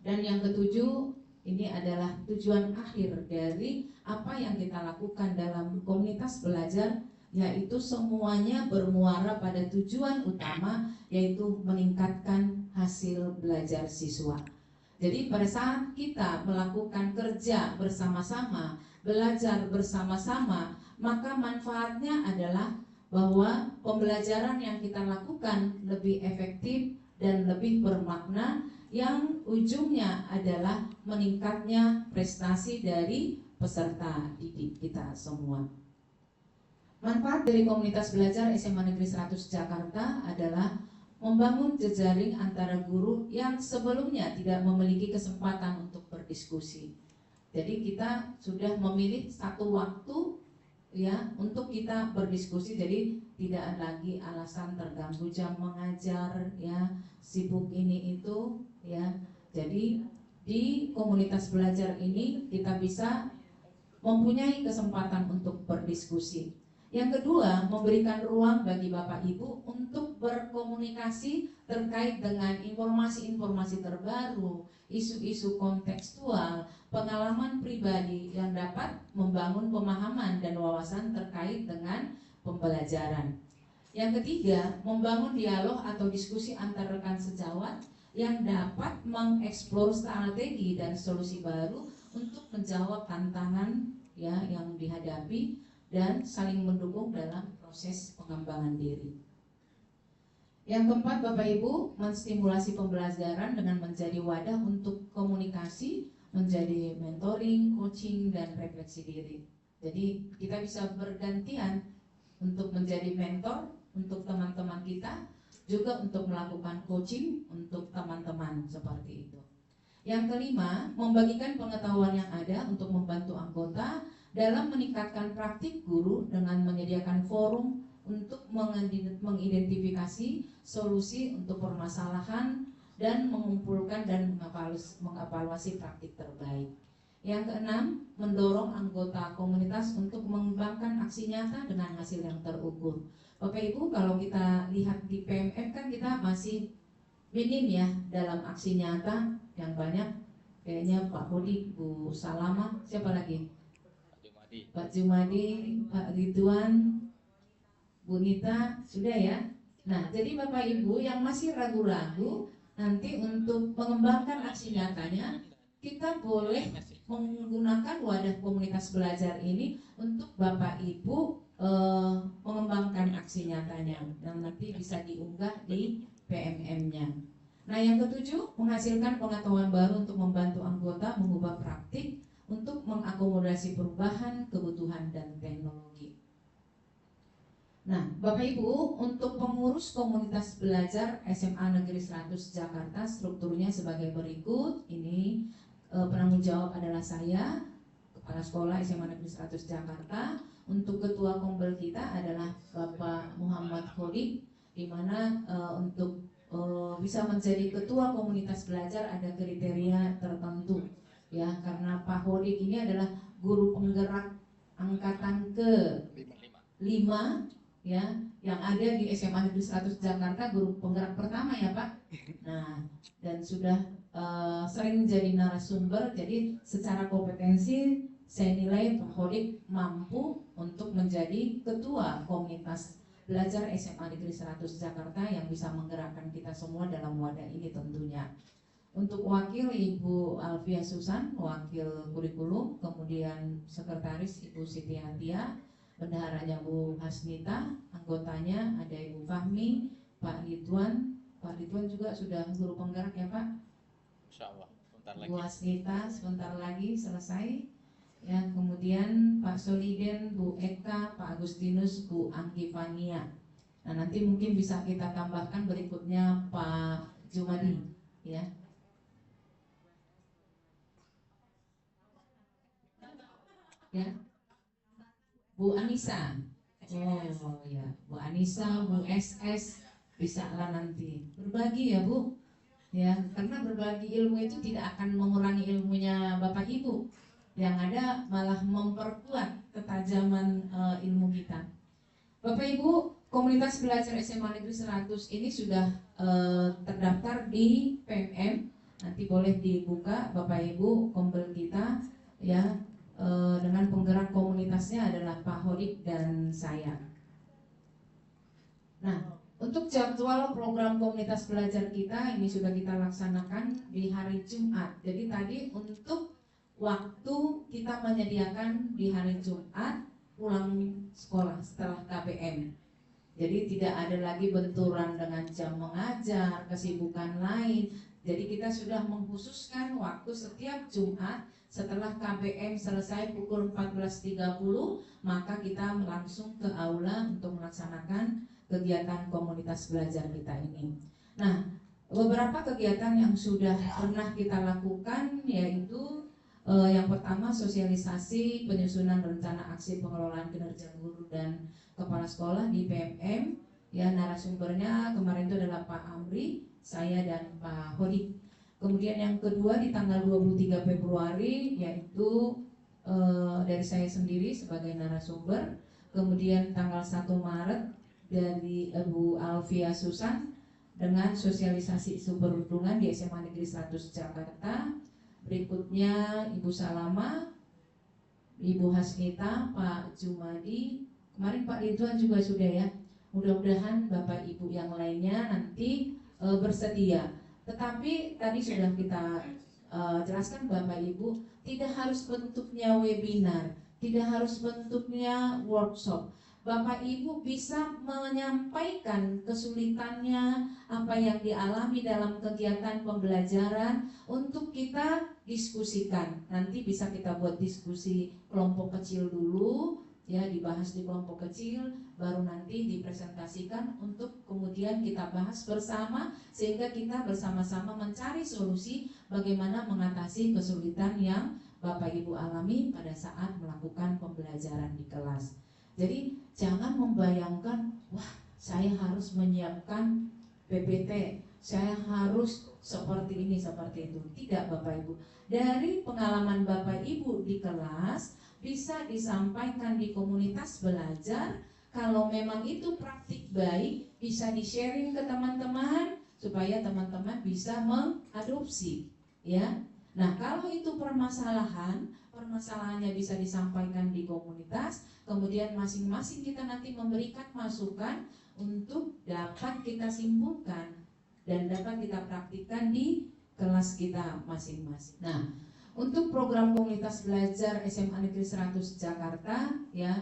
Dan yang ketujuh, ini adalah tujuan akhir dari apa yang kita lakukan dalam komunitas belajar, yaitu semuanya bermuara pada tujuan utama, yaitu meningkatkan hasil belajar siswa. Jadi pada saat kita melakukan kerja bersama-sama, belajar bersama-sama, maka manfaatnya adalah bahwa pembelajaran yang kita lakukan lebih efektif dan lebih bermakna, yang ujungnya adalah meningkatnya prestasi dari peserta didik kita semua. Manfaat dari komunitas belajar SMA Negeri 100 Jakarta adalah membangun jejaring antara guru yang sebelumnya tidak memiliki kesempatan untuk berdiskusi. Jadi kita sudah memilih satu waktu ya untuk kita berdiskusi, jadi tidak lagi alasan terganggu jam mengajar ya, sibuk ini itu ya. Jadi di komunitas belajar ini kita bisa mempunyai kesempatan untuk berdiskusi. Yang kedua, memberikan ruang bagi Bapak Ibu untuk berkomunikasi terkait dengan informasi-informasi terbaru, isu-isu kontekstual, pengalaman pribadi yang dapat membangun pemahaman dan wawasan terkait dengan pembelajaran. Yang ketiga, membangun dialog atau diskusi antar rekan sejawat yang dapat mengeksplor strategi dan solusi baru untuk menjawab tantangan ya yang dihadapi dan saling mendukung dalam proses pengembangan diri. Yang keempat, Bapak Ibu, menstimulasi pembelajaran dengan menjadi wadah untuk komunikasi, menjadi mentoring, coaching, dan refleksi diri. Jadi kita bisa bergantian untuk menjadi mentor untuk teman-teman kita, juga untuk melakukan coaching untuk teman-teman seperti itu. Yang kelima, membagikan pengetahuan yang ada untuk membantu anggota dalam meningkatkan praktik guru dengan menyediakan forum untuk mengidentifikasi solusi untuk permasalahan dan mengumpulkan dan mengevaluasi praktik terbaik. Yang keenam, mendorong anggota komunitas untuk mengembangkan aksi nyata dengan hasil yang terukur. Bapak Ibu, kalau kita lihat di PMM kan kita masih minim ya dalam aksi nyata yang banyak. Kayaknya Pak Hodi, Bu Salama, siapa lagi? Pak Jumadi, Pak Ridwan, Bu Nita, sudah ya. Nah, jadi Bapak Ibu yang masih ragu-ragu nanti untuk mengembangkan aksi nyatanya, kita boleh menggunakan wadah komunitas belajar ini untuk Bapak Ibu mengembangkan aksi nyatanya yang nanti bisa diunggah di PMM-nya. Nah, yang ketujuh, menghasilkan pengetahuan baru untuk membantu anggota mengubah praktik untuk mengakomodasi perubahan kebutuhan dan teknologi. Nah, Bapak Ibu, untuk pengurus komunitas belajar SMA Negeri 100 Jakarta strukturnya sebagai berikut. Ini penanggung jawab adalah saya, Kepala Sekolah SMA Negeri 100 Jakarta. Untuk ketua kombel kita adalah Bapak Muhammad Khodik, di mana untuk bisa menjadi ketua komunitas belajar ada kriteria tertentu. Ya, karena Pak Hodik ini adalah guru penggerak angkatan ke-5 ya, yang ada di SMA Negeri 100 Jakarta, guru penggerak pertama ya Pak. Nah, dan sudah sering menjadi narasumber, jadi secara kompetensi saya nilai Pak Hodik mampu untuk menjadi ketua komunitas belajar SMA Negeri 100 Jakarta yang bisa menggerakkan kita semua dalam wadah ini tentunya. Untuk wakil Ibu Alfia Susan, wakil kurikulum, kemudian sekretaris Ibu Siti Hatia, bendaharanya Bu Hasnita, anggotanya ada Ibu Fahmi, Pak Ridwan juga sudah guru penggerak ya Pak? Insya Allah. Bu Asnita sebentar lagi selesai. Ya, kemudian Pak Soliden, Bu Eka, Pak Agustinus, Bu Anggi Fania. Nah, nanti mungkin bisa kita tambahkan berikutnya Pak Jumadi, ya. Ya. Bu Anissa. Oh ya, Bu Anissa, Bu SS, bisa lah nanti berbagi ya Bu. Ya, karena berbagi ilmu itu tidak akan mengurangi ilmunya Bapak Ibu, yang ada malah memperkuat ketajaman ilmu kita. Bapak Ibu, komunitas belajar SMA Negeri 100 ini sudah terdaftar di PMM. Nanti boleh dibuka Bapak Ibu kombel kita, ya, dengan penggerak komunitasnya adalah Pak Hodik dan saya. Nah, untuk jadwal program komunitas belajar kita ini sudah kita laksanakan di hari Jumat. Jadi tadi untuk waktu kita menyediakan di hari Jumat pulang sekolah setelah KPM. Jadi tidak ada lagi benturan dengan jam mengajar, kesibukan lain. Jadi kita sudah mengkhususkan waktu setiap Jumat setelah KPM selesai pukul 14.30, maka kita langsung ke aula untuk melaksanakan kegiatan komunitas belajar kita ini. Nah, beberapa kegiatan yang sudah pernah kita lakukan yaitu yang pertama sosialisasi penyusunan rencana aksi pengelolaan kinerja guru dan kepala sekolah di PMM. Ya, narasumbernya kemarin itu adalah Pak Amri, saya dan Pak Hodik. Kemudian yang kedua di tanggal 23 Februari yaitu dari saya sendiri sebagai narasumber. Kemudian tanggal 1 Maret dari Ibu Alfia Susan dengan sosialisasi isu perundungan di SMA Negeri 100 Jakarta. Berikutnya Ibu Salama, Ibu Hasnita, Pak Jumadi, kemarin Pak Ridwan juga sudah ya. Mudah-mudahan Bapak Ibu yang lainnya nanti bersedia. Tetapi tadi sudah kita jelaskan Bapak Ibu, tidak harus bentuknya webinar, tidak harus bentuknya workshop. Bapak Ibu bisa menyampaikan kesulitannya, apa yang dialami dalam kegiatan pembelajaran untuk kita diskusikan. Nanti bisa kita buat diskusi kelompok kecil dulu, ya, dibahas di kelompok kecil, baru nanti dipresentasikan untuk kemudian kita bahas bersama sehingga kita bersama-sama mencari solusi bagaimana mengatasi kesulitan yang Bapak Ibu alami pada saat melakukan pembelajaran di kelas. Jadi jangan membayangkan, wah saya harus menyiapkan PPT, saya harus seperti ini, seperti itu. Tidak Bapak Ibu. Dari pengalaman Bapak Ibu di kelas bisa disampaikan di komunitas belajar. Kalau memang itu praktik baik, bisa di-sharing ke teman-teman supaya teman-teman bisa mengadopsi, ya. Nah, kalau itu permasalahannya bisa disampaikan di komunitas, kemudian masing-masing kita nanti memberikan masukan untuk dapat kita simpulkan dan dapat kita praktikkan di kelas kita masing-masing. Nah, untuk program komunitas belajar SMA Negeri 100 Jakarta, ya,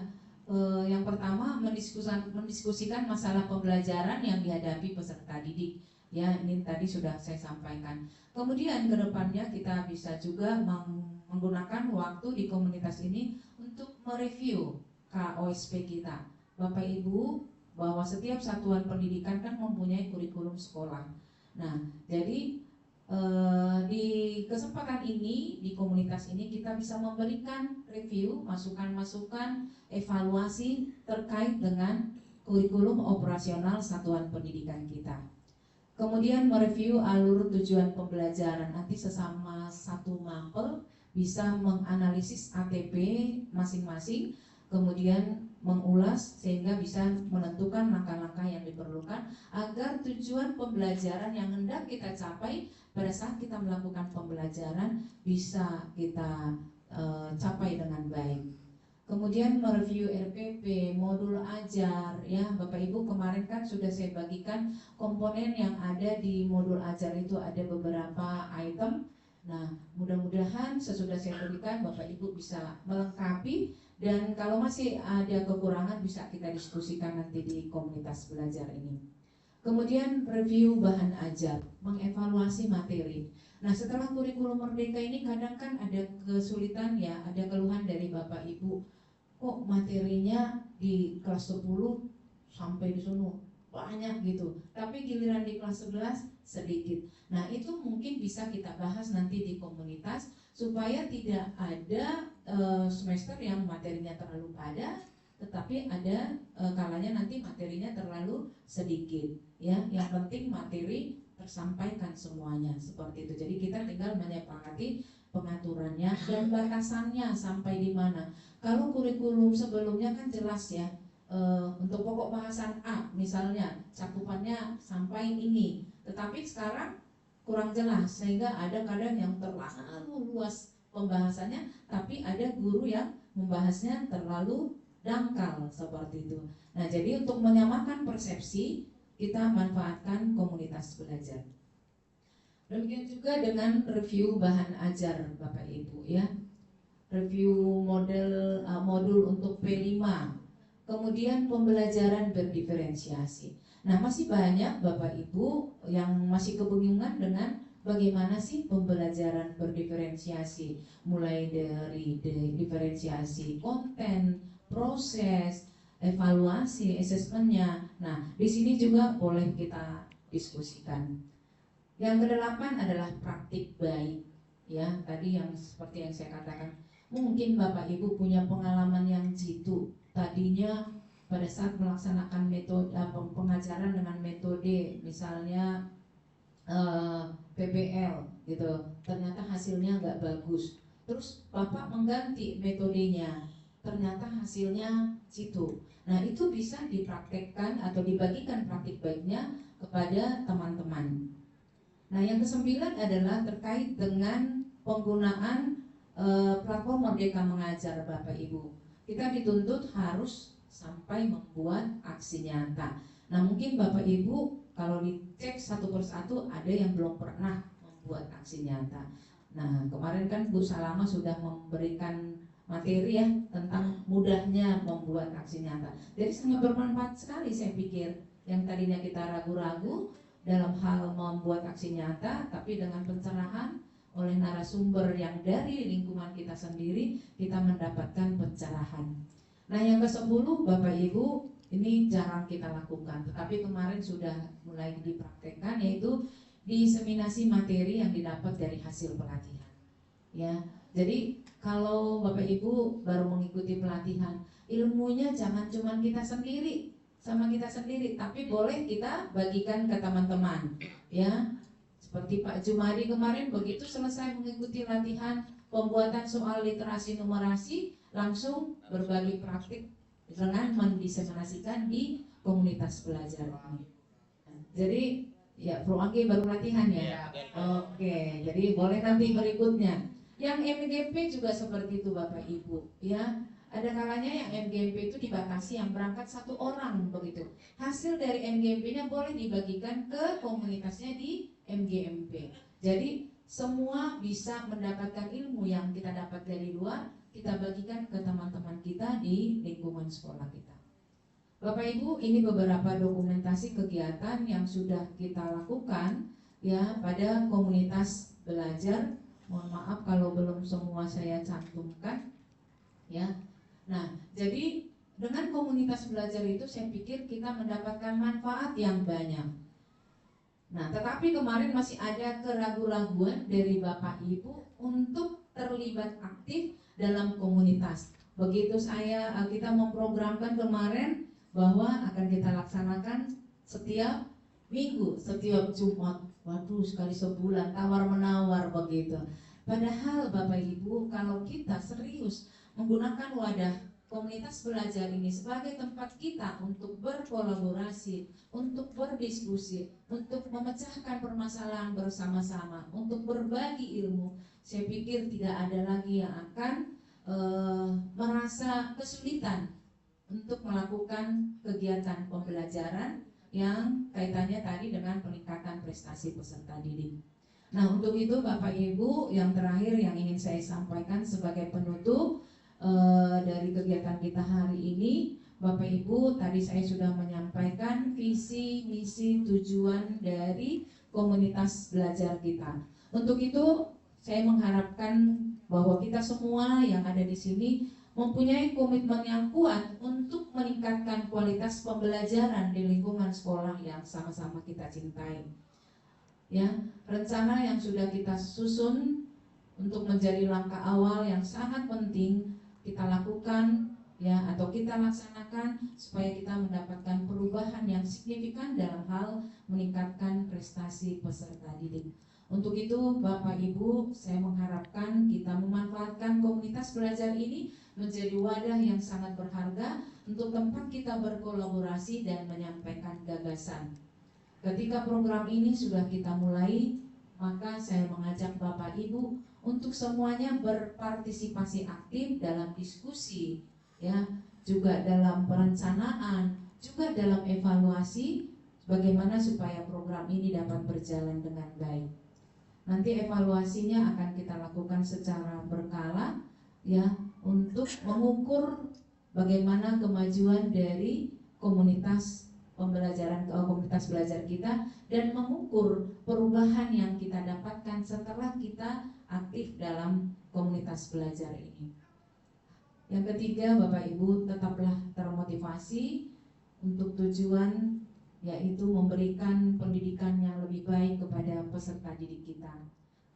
yang pertama mendiskusikan masalah pembelajaran yang dihadapi peserta didik. Ya, ini tadi sudah saya sampaikan. Kemudian ke depannya kita bisa juga menggunakan waktu di komunitas ini untuk mereview KOSP kita. Bapak Ibu, bahwa setiap satuan pendidikan kan mempunyai kurikulum sekolah. Nah, jadi di kesempatan ini, di komunitas ini kita bisa memberikan review, masukan-masukan, evaluasi terkait dengan kurikulum operasional satuan pendidikan kita. Kemudian mereview alur tujuan pembelajaran. Nanti sesama satu mapel bisa menganalisis ATP masing-masing, kemudian mengulas sehingga bisa menentukan langkah-langkah yang diperlukan agar tujuan pembelajaran yang hendak kita capai pada saat kita melakukan pembelajaran bisa kita capai dengan baik. Kemudian mereview RPP, modul ajar, ya Bapak Ibu, kemarin kan sudah saya bagikan komponen yang ada di modul ajar itu ada beberapa item. Nah, mudah-mudahan sesudah saya berikan Bapak Ibu bisa melengkapi, dan kalau masih ada kekurangan bisa kita diskusikan nanti di komunitas belajar ini. Kemudian review bahan ajar, mengevaluasi materi. Nah, setelah kurikulum merdeka ini kadang kan ada kesulitan ya, ada keluhan dari Bapak Ibu, kok materinya di kelas 10 sampai di sana banyak gitu, tapi giliran di kelas 11 sedikit. Nah, itu mungkin bisa kita bahas nanti di komunitas supaya tidak ada semester yang materinya terlalu padat, tetapi ada kalanya nanti materinya terlalu sedikit ya. Yang penting materi tersampaikan semuanya seperti itu. Jadi kita tinggal menyepakati pengaturannya dan batasannya sampai di mana. Kalau kurikulum sebelumnya kan jelas ya, untuk pokok bahasan A misalnya cakupannya sampai ini, tetapi sekarang kurang jelas sehingga ada kadang yang terlalu luas pembahasannya, tapi ada guru yang membahasnya terlalu dangkal seperti itu. Nah, jadi untuk menyamakan persepsi kita manfaatkan komunitas belajar. Demikian juga dengan review bahan ajar Bapak Ibu ya. Review modul untuk P5. Kemudian pembelajaran berdiferensiasi. Nah, masih banyak Bapak Ibu yang masih kebingungan dengan bagaimana sih pembelajaran berdiferensiasi, mulai dari diferensiasi konten, proses, evaluasi, asesmennya. Nah, di sini juga boleh kita diskusikan. Yang kedelapan adalah praktik baik. Ya, tadi yang seperti yang saya katakan, mungkin Bapak Ibu punya pengalaman yang jitu. Tadinya pada saat melaksanakan metode pengajaran dengan metode misalnya PPL gitu, ternyata hasilnya nggak bagus. Terus Bapak mengganti metodenya, ternyata hasilnya situ. Nah, itu bisa dipraktekkan atau dibagikan praktik baiknya kepada teman-teman. Nah, yang kesembilan adalah terkait dengan penggunaan platform Merdeka Mengajar Bapak Ibu. Kita dituntut harus sampai membuat aksi nyata. Nah, mungkin Bapak Ibu kalau dicek satu persatu ada yang belum pernah membuat aksi nyata. Nah, kemarin kan Bu Salama sudah memberikan materi ya tentang mudahnya membuat aksi nyata. Jadi sangat bermanfaat sekali saya pikir. Yang tadinya kita ragu-ragu dalam hal membuat aksi nyata, tapi dengan pencerahan oleh narasumber yang dari lingkungan kita sendiri, kita mendapatkan pencerahan. Nah, yang ke-10 Bapak Ibu, ini jarang kita lakukan, tetapi kemarin sudah mulai dipraktekkan, yaitu diseminasi materi yang didapat dari hasil pelatihan. Ya, jadi kalau Bapak Ibu baru mengikuti pelatihan, ilmunya jangan cuma kita sendiri, sama kita sendiri, tapi boleh kita bagikan ke teman-teman. Ya, seperti Pak Jumadi kemarin begitu selesai mengikuti latihan pembuatan soal literasi numerasi, langsung berbagi praktik dengan mendiseminasikan di komunitas belajar ini. Jadi ya Bro Anggi baru latihan ya. Oke, jadi boleh nanti berikutnya. Yang MGP juga seperti itu Bapak Ibu ya. Ada kalanya yang MGMP itu dibatasi yang berangkat 1 orang begitu. Hasil dari MGMP-nya boleh dibagikan ke komunitasnya di MGMP. Jadi semua bisa mendapatkan ilmu yang kita dapat dari luar, kita bagikan ke teman-teman kita di lingkungan sekolah kita. Bapak Ibu, ini beberapa dokumentasi kegiatan yang sudah kita lakukan ya pada komunitas belajar. Mohon maaf kalau belum semua saya cantumkan ya. Nah, jadi dengan komunitas belajar itu saya pikir kita mendapatkan manfaat yang banyak. Nah, tetapi kemarin masih ada keraguan-raguan dari Bapak Ibu untuk terlibat aktif dalam komunitas. Begitu kita memprogramkan kemarin bahwa akan kita laksanakan setiap minggu, setiap Jumat. Waduh, sekali sebulan, tawar-menawar begitu. Padahal Bapak Ibu, kalau kita serius menggunakan wadah komunitas belajar ini sebagai tempat kita untuk berkolaborasi, untuk berdiskusi, untuk memecahkan permasalahan bersama-sama, untuk berbagi ilmu, saya pikir tidak ada lagi yang akan merasa kesulitan untuk melakukan kegiatan pembelajaran yang kaitannya tadi dengan peningkatan prestasi peserta didik. Nah, untuk itu Bapak Ibu, yang terakhir yang ingin saya sampaikan sebagai penutup dari kegiatan kita hari ini, Bapak Ibu, tadi saya sudah menyampaikan visi, misi visi tujuan dari komunitas belajar kita. Untuk itu saya mengharapkan bahwa kita semua yang ada di sini mempunyai komitmen yang kuat untuk meningkatkan kualitas pembelajaran di lingkungan sekolah yang sama-sama kita cintai. Ya, rencana yang sudah kita susun untuk menjadi langkah awal yang sangat penting kita lakukan ya, atau kita laksanakan supaya kita mendapatkan perubahan yang signifikan dalam hal meningkatkan prestasi peserta didik. Untuk itu Bapak Ibu, saya mengharapkan kita memanfaatkan komunitas belajar ini menjadi wadah yang sangat berharga untuk tempat kita berkolaborasi dan menyampaikan gagasan. Ketika program ini sudah kita mulai, maka saya mengajak Bapak Ibu untuk semuanya berpartisipasi aktif dalam diskusi, ya, juga dalam perencanaan, juga dalam evaluasi bagaimana supaya program ini dapat berjalan dengan baik. Nanti evaluasinya akan kita lakukan secara berkala, ya, untuk mengukur bagaimana kemajuan dari komunitas pembelajaran komunitas belajar kita dan mengukur perubahan yang kita dapatkan setelah kita aktif dalam komunitas belajar ini. Yang ketiga, Bapak Ibu, tetaplah termotivasi untuk tujuan, yaitu memberikan pendidikan yang lebih baik kepada peserta didik kita.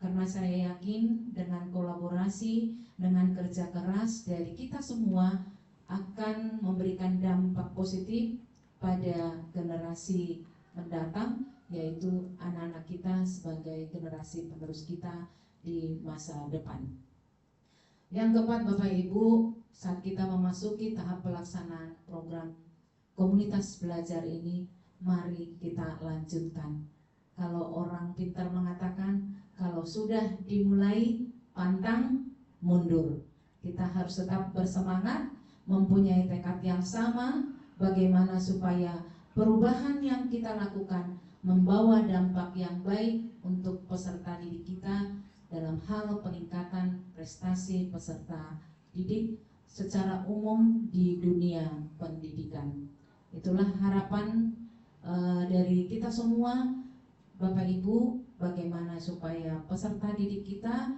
Karena saya yakin dengan kolaborasi, dengan kerja keras dari kita semua akan memberikan dampak positif pada generasi mendatang, yaitu anak-anak kita sebagai generasi penerus kita di masa depan. Yang keempat, Bapak Ibu, saat kita memasuki tahap pelaksanaan program komunitas belajar ini, mari kita lanjutkan. Kalau orang pintar mengatakan, kalau sudah dimulai pantang mundur. Kita harus tetap bersemangat, mempunyai tekad yang sama, bagaimana supaya perubahan yang kita lakukan membawa dampak yang baik untuk peserta didik kita dalam hal peningkatan prestasi peserta didik secara umum di dunia pendidikan. Itulah harapan dari kita semua, Bapak Ibu, bagaimana supaya peserta didik kita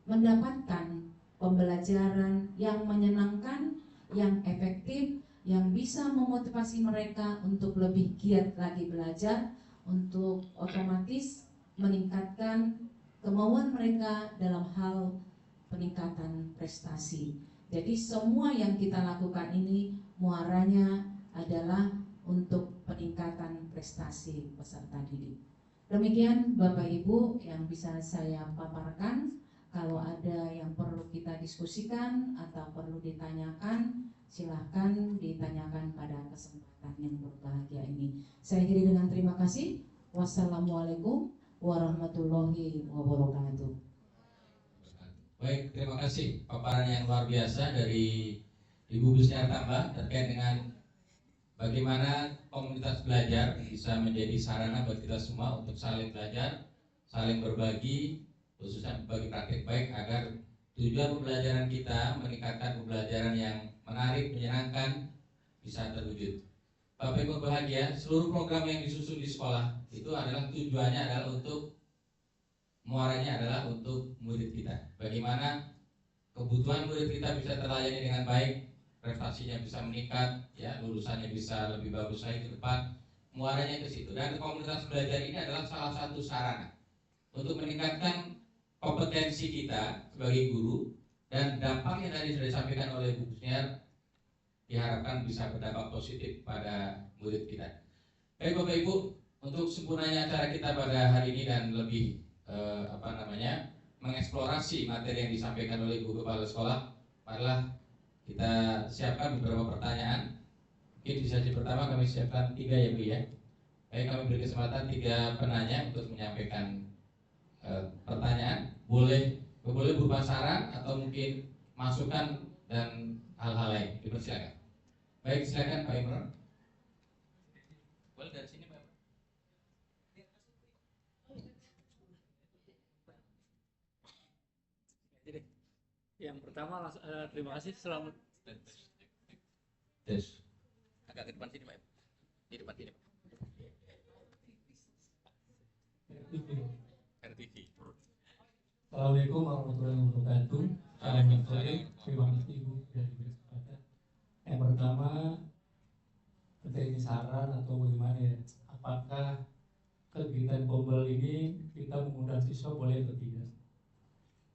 mendapatkan pembelajaran yang menyenangkan, yang efektif, yang bisa memotivasi mereka untuk lebih giat lagi belajar, untuk otomatis meningkatkan kemauan mereka dalam hal peningkatan prestasi. Jadi semua yang kita lakukan ini muaranya adalah untuk peningkatan prestasi peserta didik. Demikian Bapak Ibu yang bisa saya paparkan. Kalau ada yang perlu kita diskusikan atau perlu ditanyakan, silahkan ditanyakan pada kesempatan yang berbahagia ini. Saya akhiri dengan terima kasih. Wassalamualaikum warahmatullahi wabarakatuh. Baik, terima kasih paparan yang luar biasa dari Ibu Busnya Tambah terkait dengan bagaimana komunitas belajar bisa menjadi sarana buat kita semua untuk saling belajar, saling berbagi, khususnya bagi praktik baik agar tujuan pembelajaran kita meningkatkan pembelajaran yang menarik, menyenangkan bisa terwujud. Bapak Ibu bahagia, seluruh program yang disusun di sekolah itu adalah tujuannya adalah untuk muaranya adalah untuk murid kita. Bagaimana kebutuhan murid kita bisa terlayani dengan baik, prestasinya bisa meningkat, ya, lulusannya bisa lebih bagus lagi ke depan. Muaranya ke situ. Dan komunitas belajar ini adalah salah satu sarana untuk meningkatkan kompetensi kita sebagai guru, dan dampak yang tadi sudah disampaikan oleh Bu Kusniar diharapkan bisa berdampak positif pada murid kita. Baik Bapak Ibu, untuk sempurnanya acara kita pada hari ini dan lebih mengeksplorasi materi yang disampaikan oleh Ibu Kepala Sekolah, marilah kita siapkan beberapa pertanyaan. Mungkin di sesi pertama kami siapkan 3 ya Bu ya. Baik, kami beri kesempatan 3 penanya untuk menyampaikan pertanyaan, boleh berupa saran atau mungkin masukan dan hal-hal lain. Dipersilakan. Baik, silakan Pak Imron. Boleh dari sini Pak. Yang pertama terima kasih, selamat. Tes. Agak ke depan sini Pak. Di depan sini Pak. Assalamualaikum warahmatullahi wabarakatuh. Selamat sore. Terima kasih Ibu dari kesempatan. Yang pertama, ini saran atau bagaimana ya? Apakah kegiatan kombel ini kita mengundang siswa boleh atau tidak?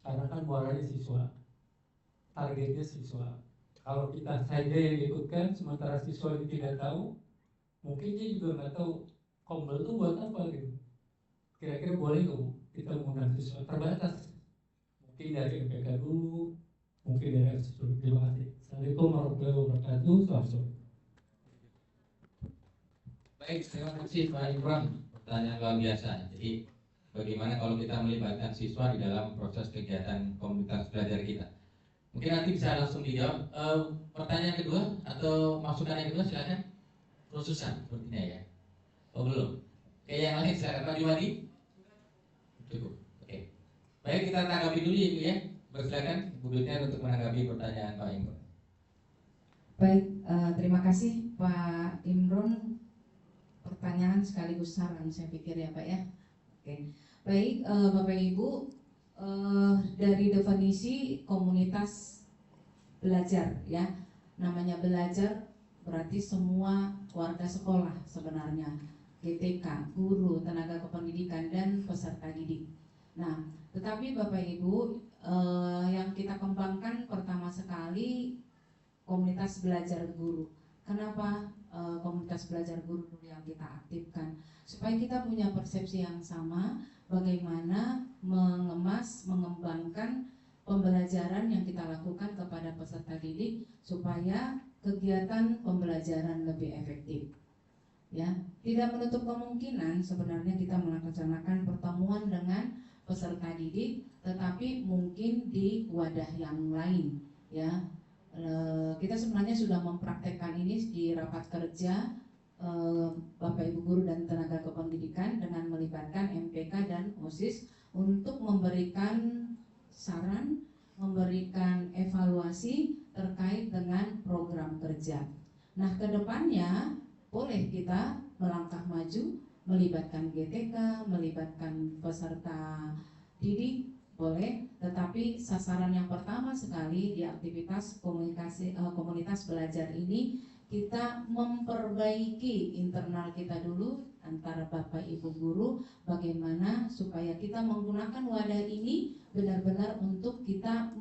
Karena kan muaranya siswa, targetnya siswa. Kalau kita saja yang ikutkan, sementara siswa ini tidak tahu, mungkin dia juga nggak tahu kombel itu buat apa gitu. Kira-kira boleh nggak Bu kita mengundang siswa? Terbatas. Mungkin dari MPK dulu, mungkin dari siswa. Terima kasih. Assalamualaikum warahmatullahi wabarakatuh. Selamat sore. Baik, terima kasih Pak Imron. Pertanyaan luar biasa. Jadi bagaimana kalau kita melibatkan siswa di dalam proses kegiatan komunitas belajar kita? Mungkin nanti bisa langsung dijawab. Pertanyaan kedua atau masukan yang kedua silakan. Khususan sepertinya ya. Oh belum. Oke, yang lain silakan Pak Jumadi. Cukup. Oke. Baik, kita tanggapi dulu ya Ibu ya. Bersilakan Ibu Gulitnya untuk menanggapi pertanyaan Pak Imron. Baik, terima kasih Pak Imron. Pertanyaan sekaligus saran saya pikir ya Pak ya. Oke. Baik, Bapak Ibu, dari definisi komunitas belajar ya, namanya belajar berarti semua warga sekolah sebenarnya, GTK, guru, tenaga kependidikan dan peserta didik. Nah, tetapi Bapak Ibu, yang kita kembangkan pertama sekali komunitas belajar guru. Kenapa komunitas belajar guru yang kita aktifkan? Supaya kita punya persepsi yang sama bagaimana mengemas, mengembangkan pembelajaran yang kita lakukan kepada peserta didik supaya kegiatan pembelajaran lebih efektif. Ya, tidak menutup kemungkinan sebenarnya kita melaksanakan pertemuan dengan peserta didik, tetapi mungkin di wadah yang lain. Ya, kita sebenarnya sudah mempraktekkan ini di rapat kerja Bapak Ibu guru dan tenaga kependidikan dengan melibatkan MPK dan OSIS untuk memberikan saran, memberikan evaluasi terkait dengan program kerja. Nah, kedepannya boleh kita melangkah maju, melibatkan GTK, melibatkan peserta didik, boleh, tetapi sasaran yang pertama sekali di aktivitas komunitas belajar ini kita memperbaiki internal kita dulu antara Bapak Ibu guru, bagaimana supaya kita menggunakan wadah ini benar-benar untuk kita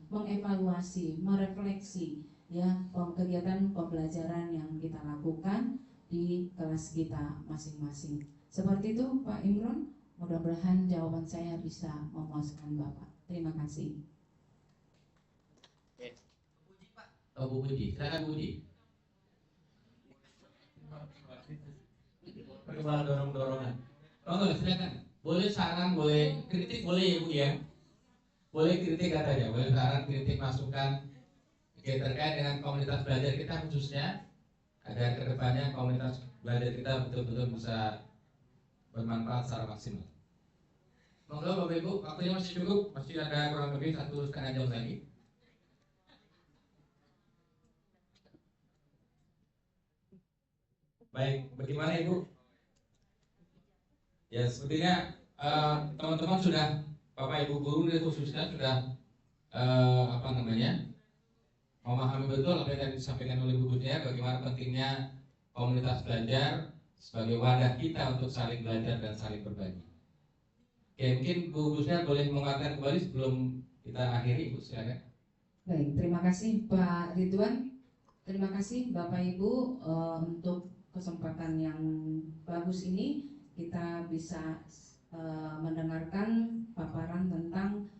mengevaluasi, merefleksi ya kegiatan pembelajaran yang kita lakukan di kelas kita masing-masing. Seperti itu Pak Imron, mudah-mudahan jawaban saya bisa memuaskan Bapak. Terima kasih. Oh, Bu Budi, silakan Bu Budi. Bagaimana dorong-dorongan? Oh, silakan. Boleh saran, boleh kritik, boleh ya Bu ya. Boleh kritik katanya, boleh saran, kritik, masukan. Oke, terkait dengan komunitas belajar kita khususnya, agar kedepannya komunitas belajar kita betul-betul bisa bermanfaat secara maksimal. Monggo Bapak Ibu, waktunya masih cukup, masih ada kurang lebih 1,5 jam lagi. Baik, bagaimana Ibu? Ya, sepertinya teman-teman sudah, Bapak Ibu guru dan khususnya sudah memahami betul apa yang tadi disampaikan oleh Bu Budia, bagaimana pentingnya komunitas belajar sebagai wadah kita untuk saling belajar dan saling berbagi. Oke, mungkin Bu Budia boleh mengatakan kembali sebelum kita akhiri, Bu, silakan. Baik, terima kasih Pak Ridwan. Terima kasih Bapak Ibu untuk kesempatan yang bagus ini. Kita bisa mendengarkan paparan tentang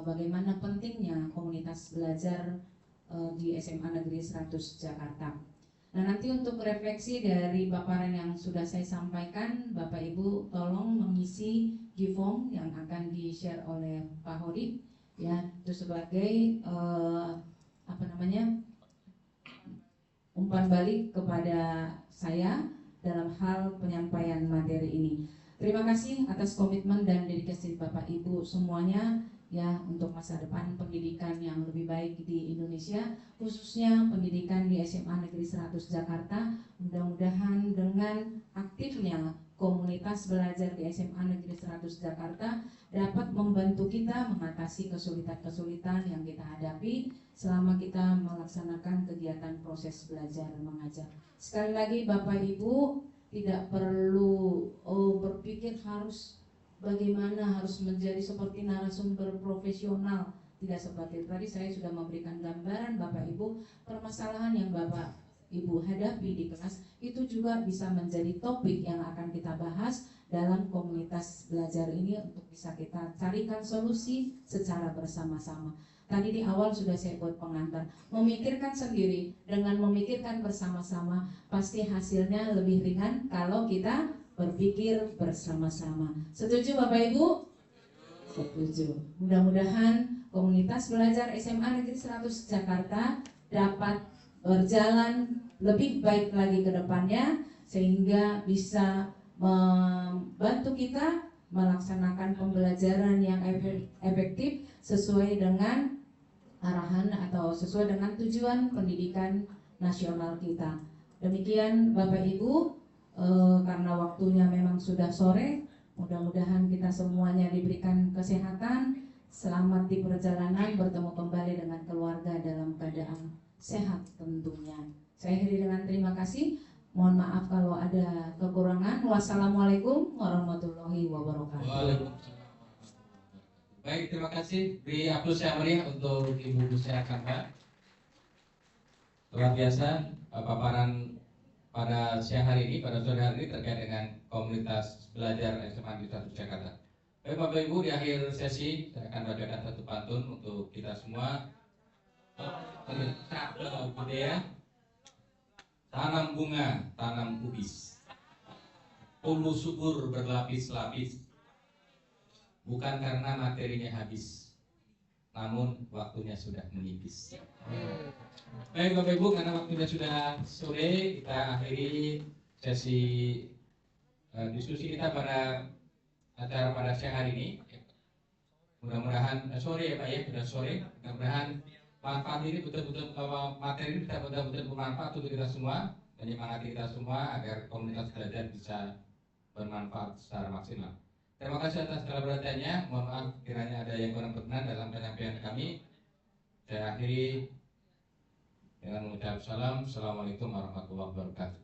bagaimana pentingnya komunitas belajar di SMA Negeri 100 Jakarta. Nah, nanti untuk refleksi dari paparan yang sudah saya sampaikan, Bapak Ibu tolong mengisi G-form yang akan di-share oleh Pak Hodip ya, itu sebagai umpan balik kepada saya dalam hal penyampaian materi ini. Terima kasih atas komitmen dan dedikasi Bapak Ibu semuanya ya untuk masa depan pendidikan yang lebih baik di Indonesia, khususnya pendidikan di SMA Negeri 100 Jakarta. Mudah-mudahan dengan aktifnya komunitas belajar di SMA Negeri 100 Jakarta dapat membantu kita mengatasi kesulitan-kesulitan yang kita hadapi selama kita melaksanakan kegiatan proses belajar mengajar. Sekali lagi Bapak Ibu tidak perlu berpikir bagaimana harus menjadi seperti narasumber profesional. Tidak seperti itu. Tadi saya sudah memberikan gambaran Bapak Ibu, permasalahan yang Bapak Ibu hadapi di kelas itu juga bisa menjadi topik yang akan kita bahas dalam komunitas belajar ini untuk bisa kita carikan solusi secara bersama-sama. Tadi di awal sudah saya buat pengantar, memikirkan sendiri dengan memikirkan bersama-sama pasti hasilnya lebih ringan kalau kita berpikir bersama-sama. Setuju Bapak Ibu? Setuju. Mudah-mudahan komunitas belajar SMA Negeri 100 Jakarta dapat berjalan lebih baik lagi ke depannya sehingga bisa membantu kita melaksanakan pembelajaran yang efektif sesuai dengan arahan atau sesuai dengan tujuan pendidikan nasional kita. Demikian Bapak Ibu, karena waktunya memang sudah sore, mudah-mudahan kita semuanya diberikan kesehatan, selamat di perjalanan, bertemu kembali dengan keluarga dalam keadaan sehat tentunya. Saya akhiri dengan terima kasih. Mohon maaf kalau ada kekurangan. Wassalamualaikum warahmatullahi wabarakatuh. Waalaikumsalam. Baik, terima kasih. Beri aplaus yang meriah untuk Ibu Busya Kanta. Luar biasa paparan pada siang hari ini, pada sore hari ini terkait dengan komunitas belajar SMA Negeri 1 Jakarta. Baik Bapak Ibu, di akhir sesi saya akan bacakan satu pantun untuk kita semua. Budaya, tanam bunga, tanam kubis, tumbuh subur berlapis-lapis, bukan karena materinya habis, namun waktunya sudah menipis. Baik Bapak Ibu, karena waktunya sudah sore, kita akhiri sesi diskusi kita pada acara pada siang hari ini. Mudah-mudahan sore ya Pak ya, sudah sore. Mudah-mudahan manfaat ini betul-betul, materi ini bisa betul-betul bermanfaat untuk kita semua, menyemangati kita semua agar komunitas belajar bisa bermanfaat secara maksimal. Terima kasih atas segala perhatiannya. Mohon maaf kiranya ada yang kurang berkenan dalam penyampaian kami. Saya akhiri dengan mengucap salam. Assalamualaikum warahmatullahi wabarakatuh.